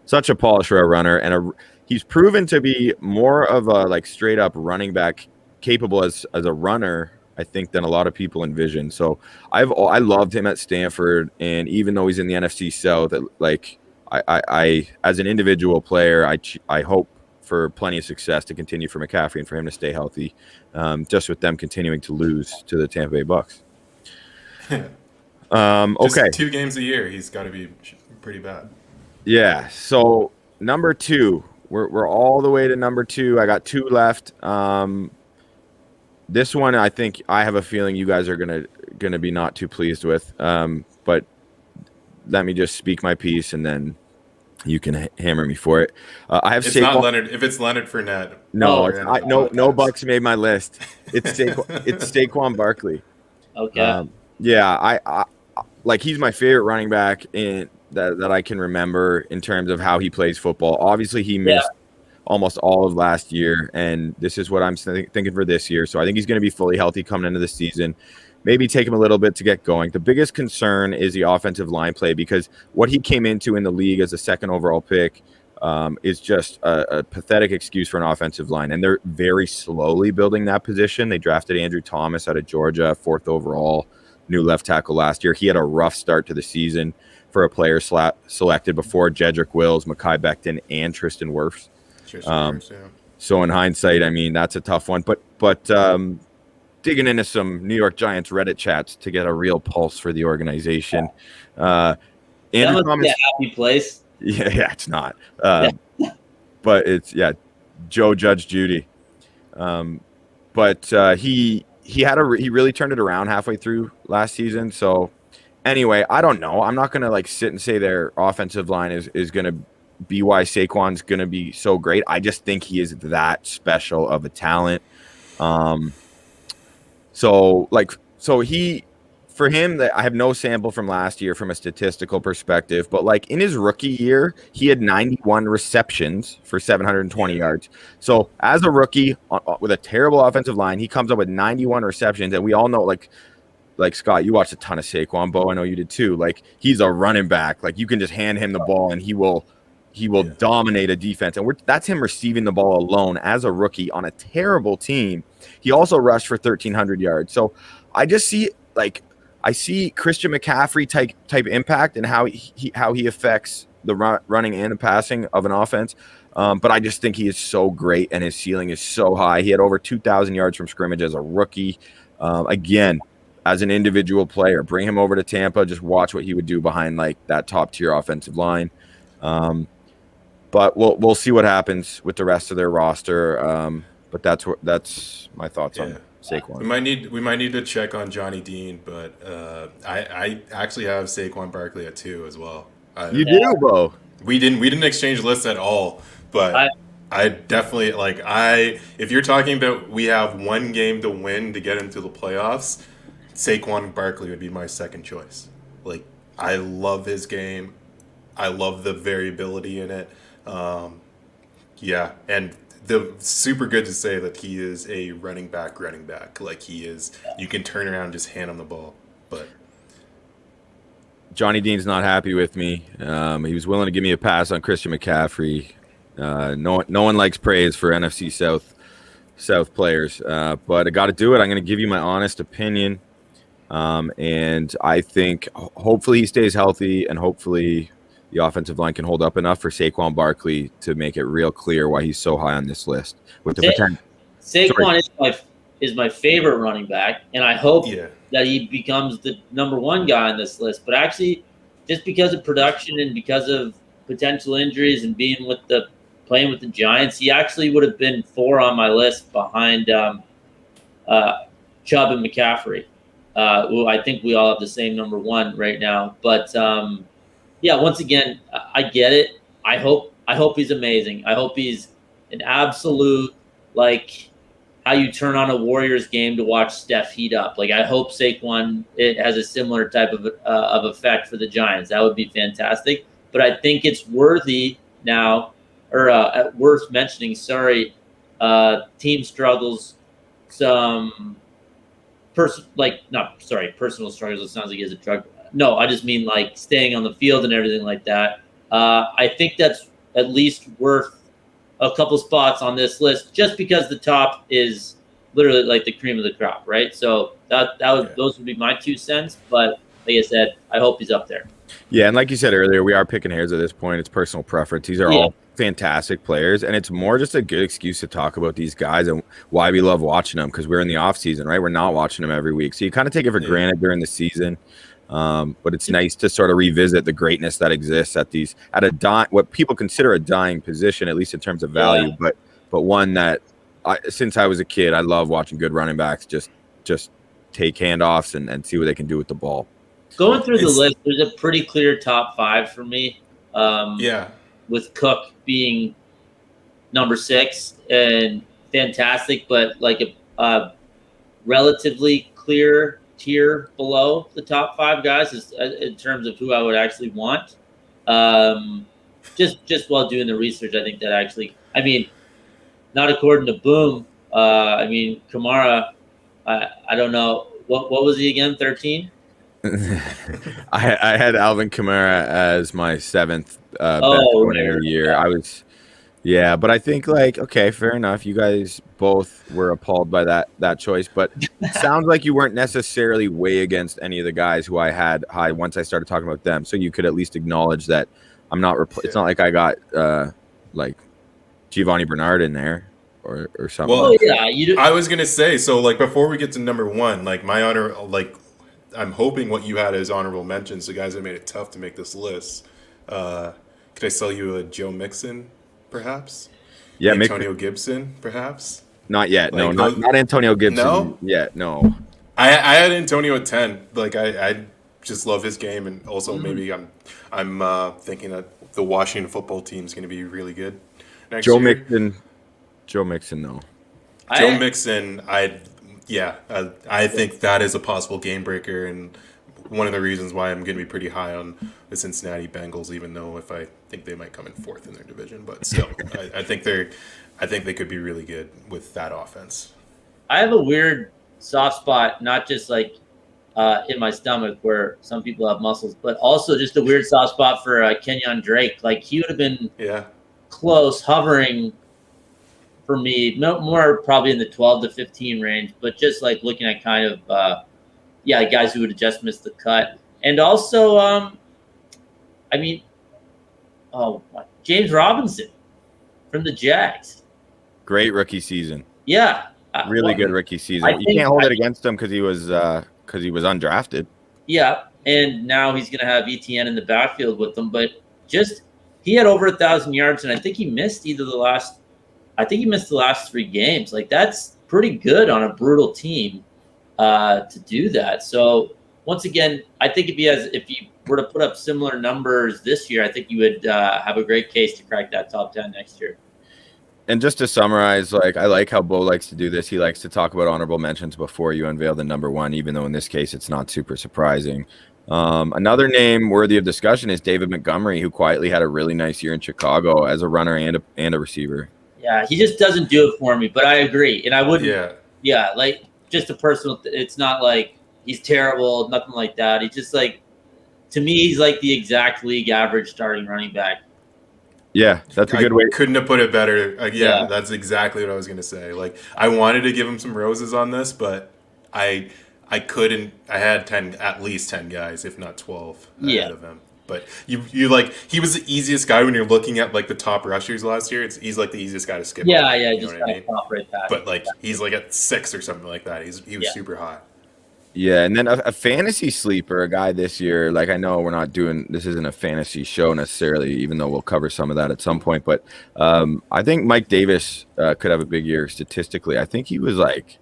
Such a polished route runner, and he's proven to be more of a like straight up running back, capable as a runner, I think, than a lot of people envision. So I loved him at Stanford, and even though he's in the NFC South, like I as an individual player, I hope for plenty of success to continue for McCaffrey and for him to stay healthy, just with them continuing to lose to the Tampa Bay Bucs. Okay. Just 2 games a year, he's got to be pretty bad. Yeah. So number 2, we're all the way to number 2. I got 2 left. This one, I think I have a feeling you guys are gonna be not too pleased with. But let me just speak my piece, and then you can hammer me for it. I have. It's Saquon. not Leonard. If it's Leonard Fournette, no, no Bucs made my list. It's it's Saquon Barkley. Okay. I like, he's my favorite running back in that I can remember in terms of how he plays football. Obviously, he missed almost all of last year, and this is what I'm thinking for this year. So I think he's going to be fully healthy coming into the season. Maybe take him a little bit to get going. The biggest concern is the offensive line play, because what he came into in the league as a 2nd overall pick is just a pathetic excuse for an offensive line, and they're very slowly building that position. They drafted Andrew Thomas out of Georgia, 4th overall, new left tackle last year. He had a rough start to the season for a player selected before Jedrick Wills, Mekhi Becton, and Tristan Wirfs. So in hindsight, I mean, that's a tough one. But digging into some New York Giants Reddit chats to get a real pulse for the organization. That must be a happy place. Yeah, it's not. But it's Joe Judge Judy. But he really turned it around halfway through last season. So anyway, I don't know. I'm not gonna like sit and say their offensive line is gonna be why Saquon's gonna be so great. I just think he is that special of a talent. For him, I have no sample from last year from a statistical perspective, but like in his rookie year, he had 91 receptions for 720 yards. So as a rookie with a terrible offensive line, he comes up with 91 receptions, and we all know, like Scott, you watched a ton of Saquon. Bo, I know you did too. Like, he's a running back. Like, you can just hand him the ball and he will dominate a defense. And that's him receiving the ball alone as a rookie on a terrible team. He also rushed for 1,300 yards. So I just see, like, I see Christian McCaffrey type impact and how he affects the running and the passing of an offense. But I just think he is so great, and his ceiling is so high. He had over 2,000 yards from scrimmage as a rookie. Again, as an individual player, bring him over to Tampa. Just watch what he would do behind like that top tier offensive line. But we'll see what happens with the rest of their roster. But that's my thoughts on Saquon. We might need to check on Johnny Dean, but I actually have Saquon Barkley at 2 as well. You do, Bo. We didn't exchange lists at all, but I definitely if you're talking about we have one game to win to get into the playoffs, Saquon Barkley would be my second choice. Like, I love his game. I love the variability in it. And the super good to say that he is a running back. Like, he is, you can turn around and just hand him the ball. But Johnny Dean's not happy with me. He was willing to give me a pass on Christian McCaffrey. No one likes praise for NFC South players, but I got to do it. I'm going to give you my honest opinion. And I think hopefully he stays healthy, and hopefully the offensive line can hold up enough for Saquon Barkley to make it real clear why he's so high on this list. With the Saquon is my favorite running back, and I hope that he becomes the number 1 guy on this list. But actually, just because of production and because of potential injuries and playing with the Giants, he actually would have been 4 on my list behind Chubb and McCaffrey. Who I think we all have the same number 1 right now. But once again, I get it. I hope he's amazing. I hope he's an absolute, like, how you turn on a Warriors game to watch Steph heat up. Like, I hope Saquon has a similar type of effect for the Giants. That would be fantastic. But I think it's worthy now, or worth mentioning. Team struggles, some personal struggles. It sounds like he has a drug. No, I just mean like staying on the field and everything like that. I think that's at least worth a couple spots on this list just because the top is literally like the cream of the crop, right? So those would be my 2 cents. But like I said, I hope he's up there. Yeah, and like you said earlier, we are picking hairs at this point. It's personal preference. These are all fantastic players, and it's more just a good excuse to talk about these guys and why we love watching them, because we're in the off season, right? We're not watching them every week, so you kind of take it for granted during the season. But it's nice to sort of revisit the greatness that exists at what people consider a dying position, at least in terms of value, but one that since I was a kid, I love watching good running backs just take handoffs and see what they can do with the ball. Going through the list, there's a pretty clear top 5 for me. With Cook being number 6 and fantastic, but like a relatively clear tier below the top 5 guys is, in terms of who I would actually want. Just while doing the research, I think that actually, I mean, not according to Boom. I mean, Kamara, I don't know. What was he again, 13? I had Alvin Kamara as my 7th best winner of the year. But I think, like, okay, fair enough. You guys both were appalled by that choice, but it sounds like you weren't necessarily way against any of the guys who I had high once I started talking about them. So you could at least acknowledge that I'm not. It's not like I got like Giovanni Bernard in there or something. Well, I was gonna say, so like before we get to number 1, like my honor, like. I'm hoping what you had as honorable mentions, the guys that made it tough to make this list. Could I sell you a Joe Mixon, perhaps? Yeah, Antonio Gibson, perhaps? Not yet. Like, no, not Antonio Gibson. No? Yet, no. I had Antonio at 10. Like I just love his game, and also maybe I'm thinking that the Washington football team is going to be really good next year. Joe Mixon, no. Joe Mixon, I think that is a possible game breaker, and one of the reasons why I'm going to be pretty high on the Cincinnati Bengals, even though if I think they might come in 4th in their division, but still, I think they could be really good with that offense. I have a weird soft spot, not just like in my stomach where some people have muscles, but also just a weird soft spot for Kenyon Drake. Like he would have been close, hovering. For me, more probably in the 12 to 15 range, but just like looking at kind of, guys who would have just missed the cut. And also, James Robinson from the Jags. Great rookie season. Yeah. Really good rookie season. You can't hold it against him because he was undrafted. Yeah, and now he's going to have ETN in the backfield with them. But just he had over 1,000 yards, and I think he missed the last 3 games. Like that's pretty good on a brutal team to do that. So once again, I think if you were to put up similar numbers this year, I think you would have a great case to crack that top 10 next year. And just to summarize, like I like how Bo likes to do this. He likes to talk about honorable mentions before you unveil the number 1, even though in this case it's not super surprising. Another name worthy of discussion is David Montgomery, who quietly had a really nice year in Chicago as a runner and a receiver. Yeah, he just doesn't do it for me, but I agree. And I wouldn't, like just a personal, it's not like he's terrible, nothing like that. He's just like, to me, he's like the exact league average starting running back. Yeah, that's a good way. Couldn't have put it better. That's exactly what I was going to say. Like, I wanted to give him some roses on this, but I couldn't. I had at least 10 guys, if not 12 ahead of him. But you like, he was the easiest guy when you're looking at like the top rushers last year. He's like the easiest guy to skip. Yeah, you just kind of top right past. But like he's like at 6 or something like that. He was super high. Yeah, and then a fantasy sleeper, a guy this year. Like I know we're not doing this isn't a fantasy show necessarily, even though we'll cover some of that at some point. But I think Mike Davis could have a big year statistically. I think he was like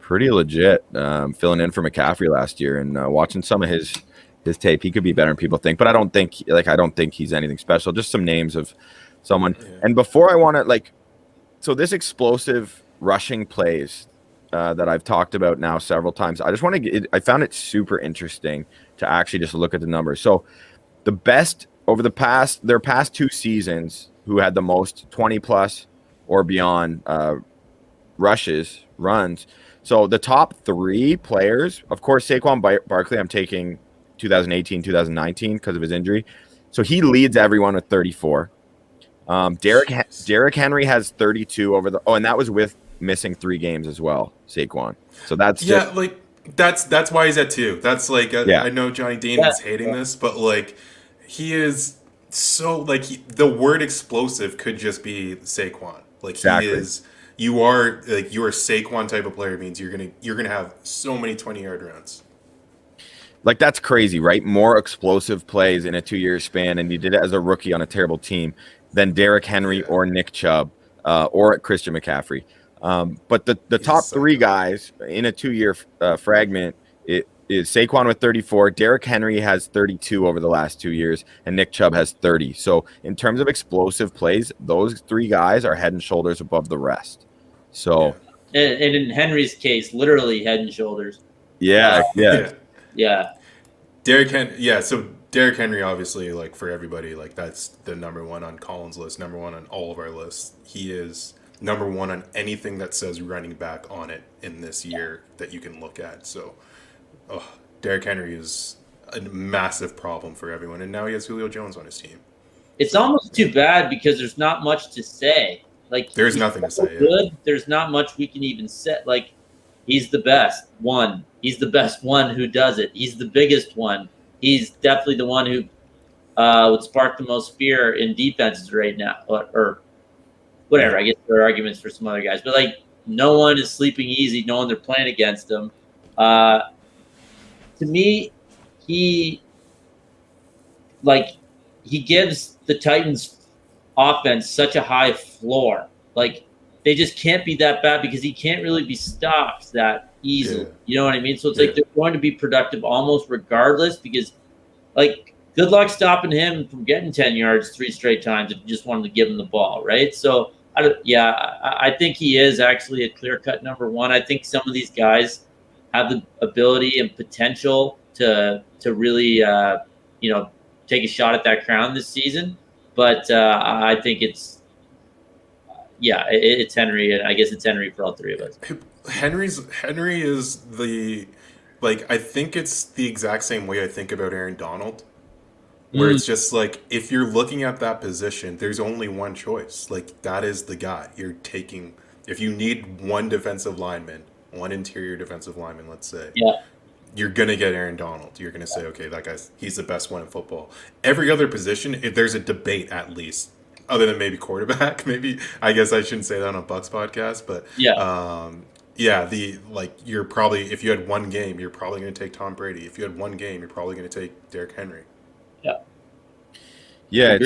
pretty legit filling in for McCaffrey last year, and watching some of his tape, he could be better than people think, but I don't think he's anything special. Just some names of someone. Yeah. And before I want to so this explosive rushing plays that I've talked about now several times, I just want to I found it super interesting to actually just look at the numbers. So the best over their past 2 seasons who had the most 20 plus or beyond runs. So the top 3 players, of course, Saquon Barkley, I'm taking 2018, 2019 because of his injury. So he leads everyone with 34. Derrick Henry has 32 over the. Oh, and that was with missing 3 games as well. Saquon. So that's just, like that's why he's at 2. That's like I know Johnny Dean is hating this, but like he is so like the word explosive could just be Saquon. Like exactly. He is. You are Saquon type of player means you're gonna have so many 20-yard runs. Like that's crazy, right? More explosive plays in a 2-year span, and you did it as a rookie on a terrible team than Derrick Henry or Nick Chubb or Christian McCaffrey. But the top 3 guys in a 2-year fragment it is Saquon with 34. Derrick Henry has 32 over the last 2 years, and Nick Chubb has 30. So in terms of explosive plays, those 3 guys are head and shoulders above the rest. So, and in Henry's case, literally head and shoulders. Yeah. Derrick Henry. Yeah. So Derrick Henry, obviously, like for everybody, like that's the number 1 on Collin's list, number 1 on all of our lists. He is number 1 on anything that says running back on it in this year that you can look at. So, Derrick Henry is a massive problem for everyone, and now he has Julio Jones on his team. It's almost too bad because there's not much to say. Like there's nothing to say. Good. Yeah. There's not much we can even say. Like he's the best one. He's the best one who does it. He's the biggest one. He's definitely the one who would spark the most fear in defenses right now, or whatever. I guess there are arguments for some other guys, but like no one is sleeping easy knowing they're playing against him. To me, he gives the Titans offense such a high floor. Like they just can't be that bad because he can't really be stopped that easily. Yeah. You know what I mean? So it's like they're going to be productive almost regardless because like good luck stopping him from getting 10 yards 3 straight times if you just wanted to give him the ball, right? So I think he is actually a clear-cut number 1. I think some of these guys have the ability and potential to really take a shot at that crown this season. But I think it's Henry, and I guess it's Henry for all 3 of us. Henry is the I think it's the exact same way I think about Aaron Donald, where it's just like if you're looking at that position, there's only one choice. Like that is the guy you're taking. If you need one defensive lineman, one interior defensive lineman, let's say. Yeah. You're going to get Aaron Donald. You're going to say, okay, he's the best one in football. Every other position, if there's a debate at least, other than maybe quarterback, maybe, I guess I shouldn't say that on a Bucs podcast, but you're probably, if you had one game, you're probably going to take Tom Brady. If you had one game, you're probably going to take Derrick Henry. Yeah. Yeah,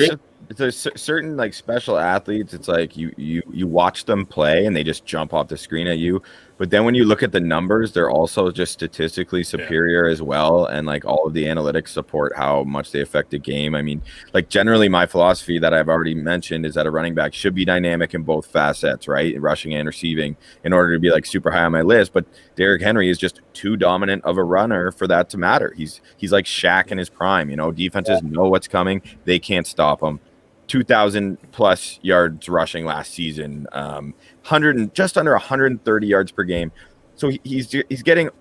it's a certain like special athletes. It's like you watch them play and they just jump off the screen at you. But then when you look at the numbers, they're also just statistically superior as well. And like all of the analytics support how much they affect the game. I mean, like generally my philosophy that I've already mentioned is that a running back should be dynamic in both facets, right? Rushing and receiving in order to be like super high on my list. But Derrick Henry is just too dominant of a runner for that to matter. He's like Shaq in his prime, defenses know what's coming. They can't stop him. 2,000 plus yards rushing last season, just under 130 yards per game. So he's getting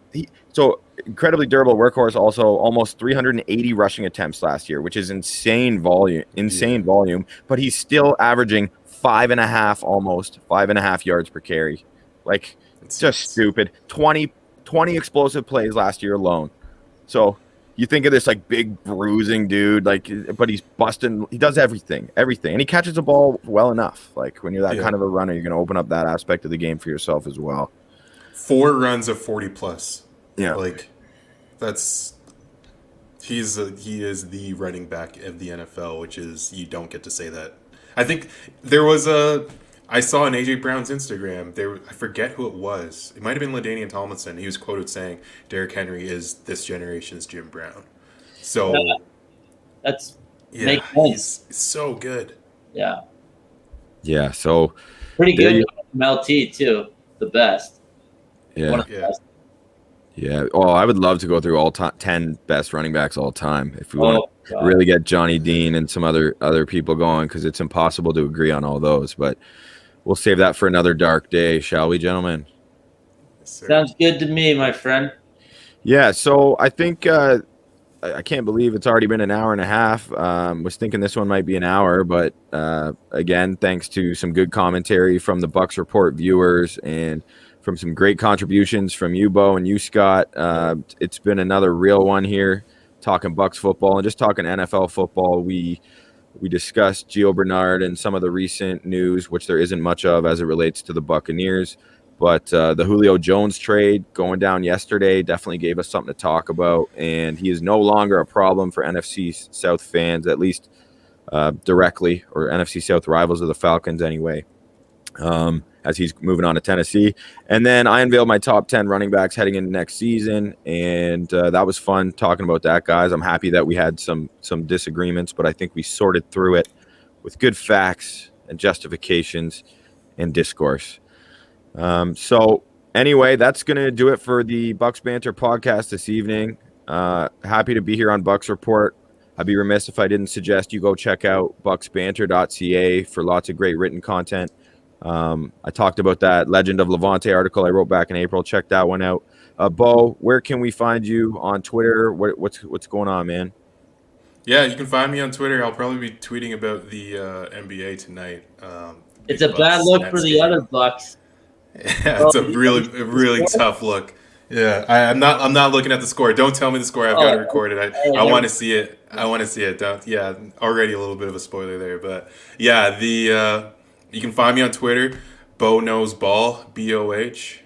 so incredibly durable workhorse. Also, almost 380 rushing attempts last year, which is insane volume. But he's still averaging 5.5 yards per carry. Like it's just stupid. 20 explosive plays last year alone. So. You think of this like big bruising dude, but he's busting. He does everything, and he catches the ball well enough. Like when you're that kind of a runner, you're going to open up that aspect of the game for yourself as well. 4 runs of 40 plus. Yeah, he is the running back of the NFL, which is you don't get to say that. I think I saw on AJ Brown's Instagram, I forget who it was. It might have been LaDainian Tomlinson. He was quoted saying, Derrick Henry is this generation's Jim Brown. So makes sense. He's so good. Yeah. Yeah, so pretty good from LT too. The best. Yeah. One of the best. Yeah. Oh, I would love to go through all 10 best running backs all time if we want to really get Johnny Dean and some other people going, because it's impossible to agree on all those. But we'll save that for another dark day, shall we, gentlemen? Yes, sounds good to me, my friend. Yeah, so I think I can't believe it's already been an hour and a half. Was thinking this one might be an hour, but again, thanks to some good commentary from the Bucs Report viewers and from some great contributions from you, Bo, and you, Scott. It's been another real one here, talking Bucs football and just talking NFL football. We discussed Gio Bernard and some of the recent news, which there isn't much of as it relates to the Buccaneers. But the Julio Jones trade going down yesterday definitely gave us something to talk about. And he is no longer a problem for NFC South fans, at least directly, or NFC South rivals of the Falcons anyway, as he's moving on to Tennessee. And then I unveiled my top 10 running backs heading into next season. And that was fun talking about that, guys. I'm happy that we had some disagreements, but I think we sorted through it with good facts and justifications and discourse. So anyway, that's going to do it for the Bucs Banter podcast this evening. Happy to be here on Bucs Report. I'd be remiss if I didn't suggest you go check out bucsbanter.ca for lots of great written content. I talked about that Legend of Levante article I wrote back in April. Check that one out. Bo, where can we find you on Twitter? What's going on, man? Yeah, you can find me on Twitter. I'll probably be tweeting about the NBA tonight. It's a bad look for the other Bucs. Yeah, it's a really tough look. Yeah, I'm not looking at the score. Don't tell me the score. I've got it recorded. I want to see it. Already a little bit of a spoiler there, but yeah, you can find me on Twitter, Bo Knows Ball, BOH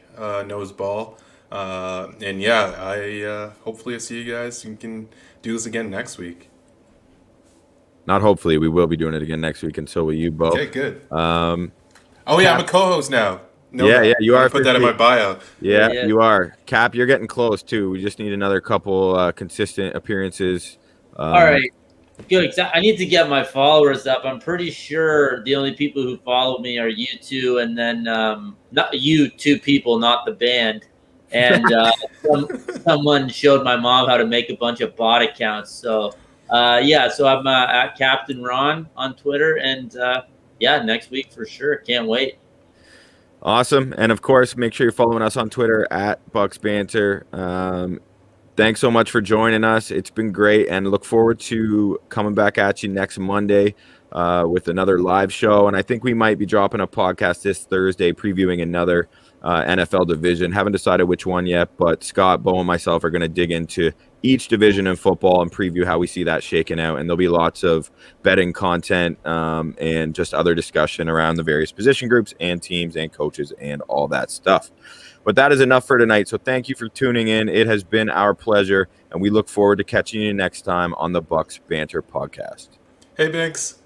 Knows Ball, and yeah, I hopefully I see you guys and can do this again next week. Not hopefully, we will be doing it again next week, and so will you, Bo. Okay, good. I'm a co-host now. No, yeah, you are. Put that in my bio. Yeah, you are. Cap, you're getting close too. We just need another couple consistent appearances. All right, good. I need to get my followers up. I'm pretty sure the only people who follow me are you two, and then not you two people, not the band. And someone showed my mom how to make a bunch of bot accounts. So so I'm at Captain Ron on Twitter, and next week for sure. Can't wait. Awesome. And of course, make sure you're following us on Twitter at Bucs Banter. Thanks so much for joining us. It's been great, and look forward to coming back at you next Monday with another live show. And I think we might be dropping a podcast this Thursday previewing another NFL division. Haven't decided which one yet, but Scott, Bo, and myself are going to dig into each division in football and preview how we see that shaking out. And there'll be lots of betting content and just other discussion around the various position groups and teams and coaches and all that stuff. But that is enough for tonight. So thank you for tuning in. It has been our pleasure, and we look forward to catching you next time on the Bucs Banter Podcast. Hey, Binks.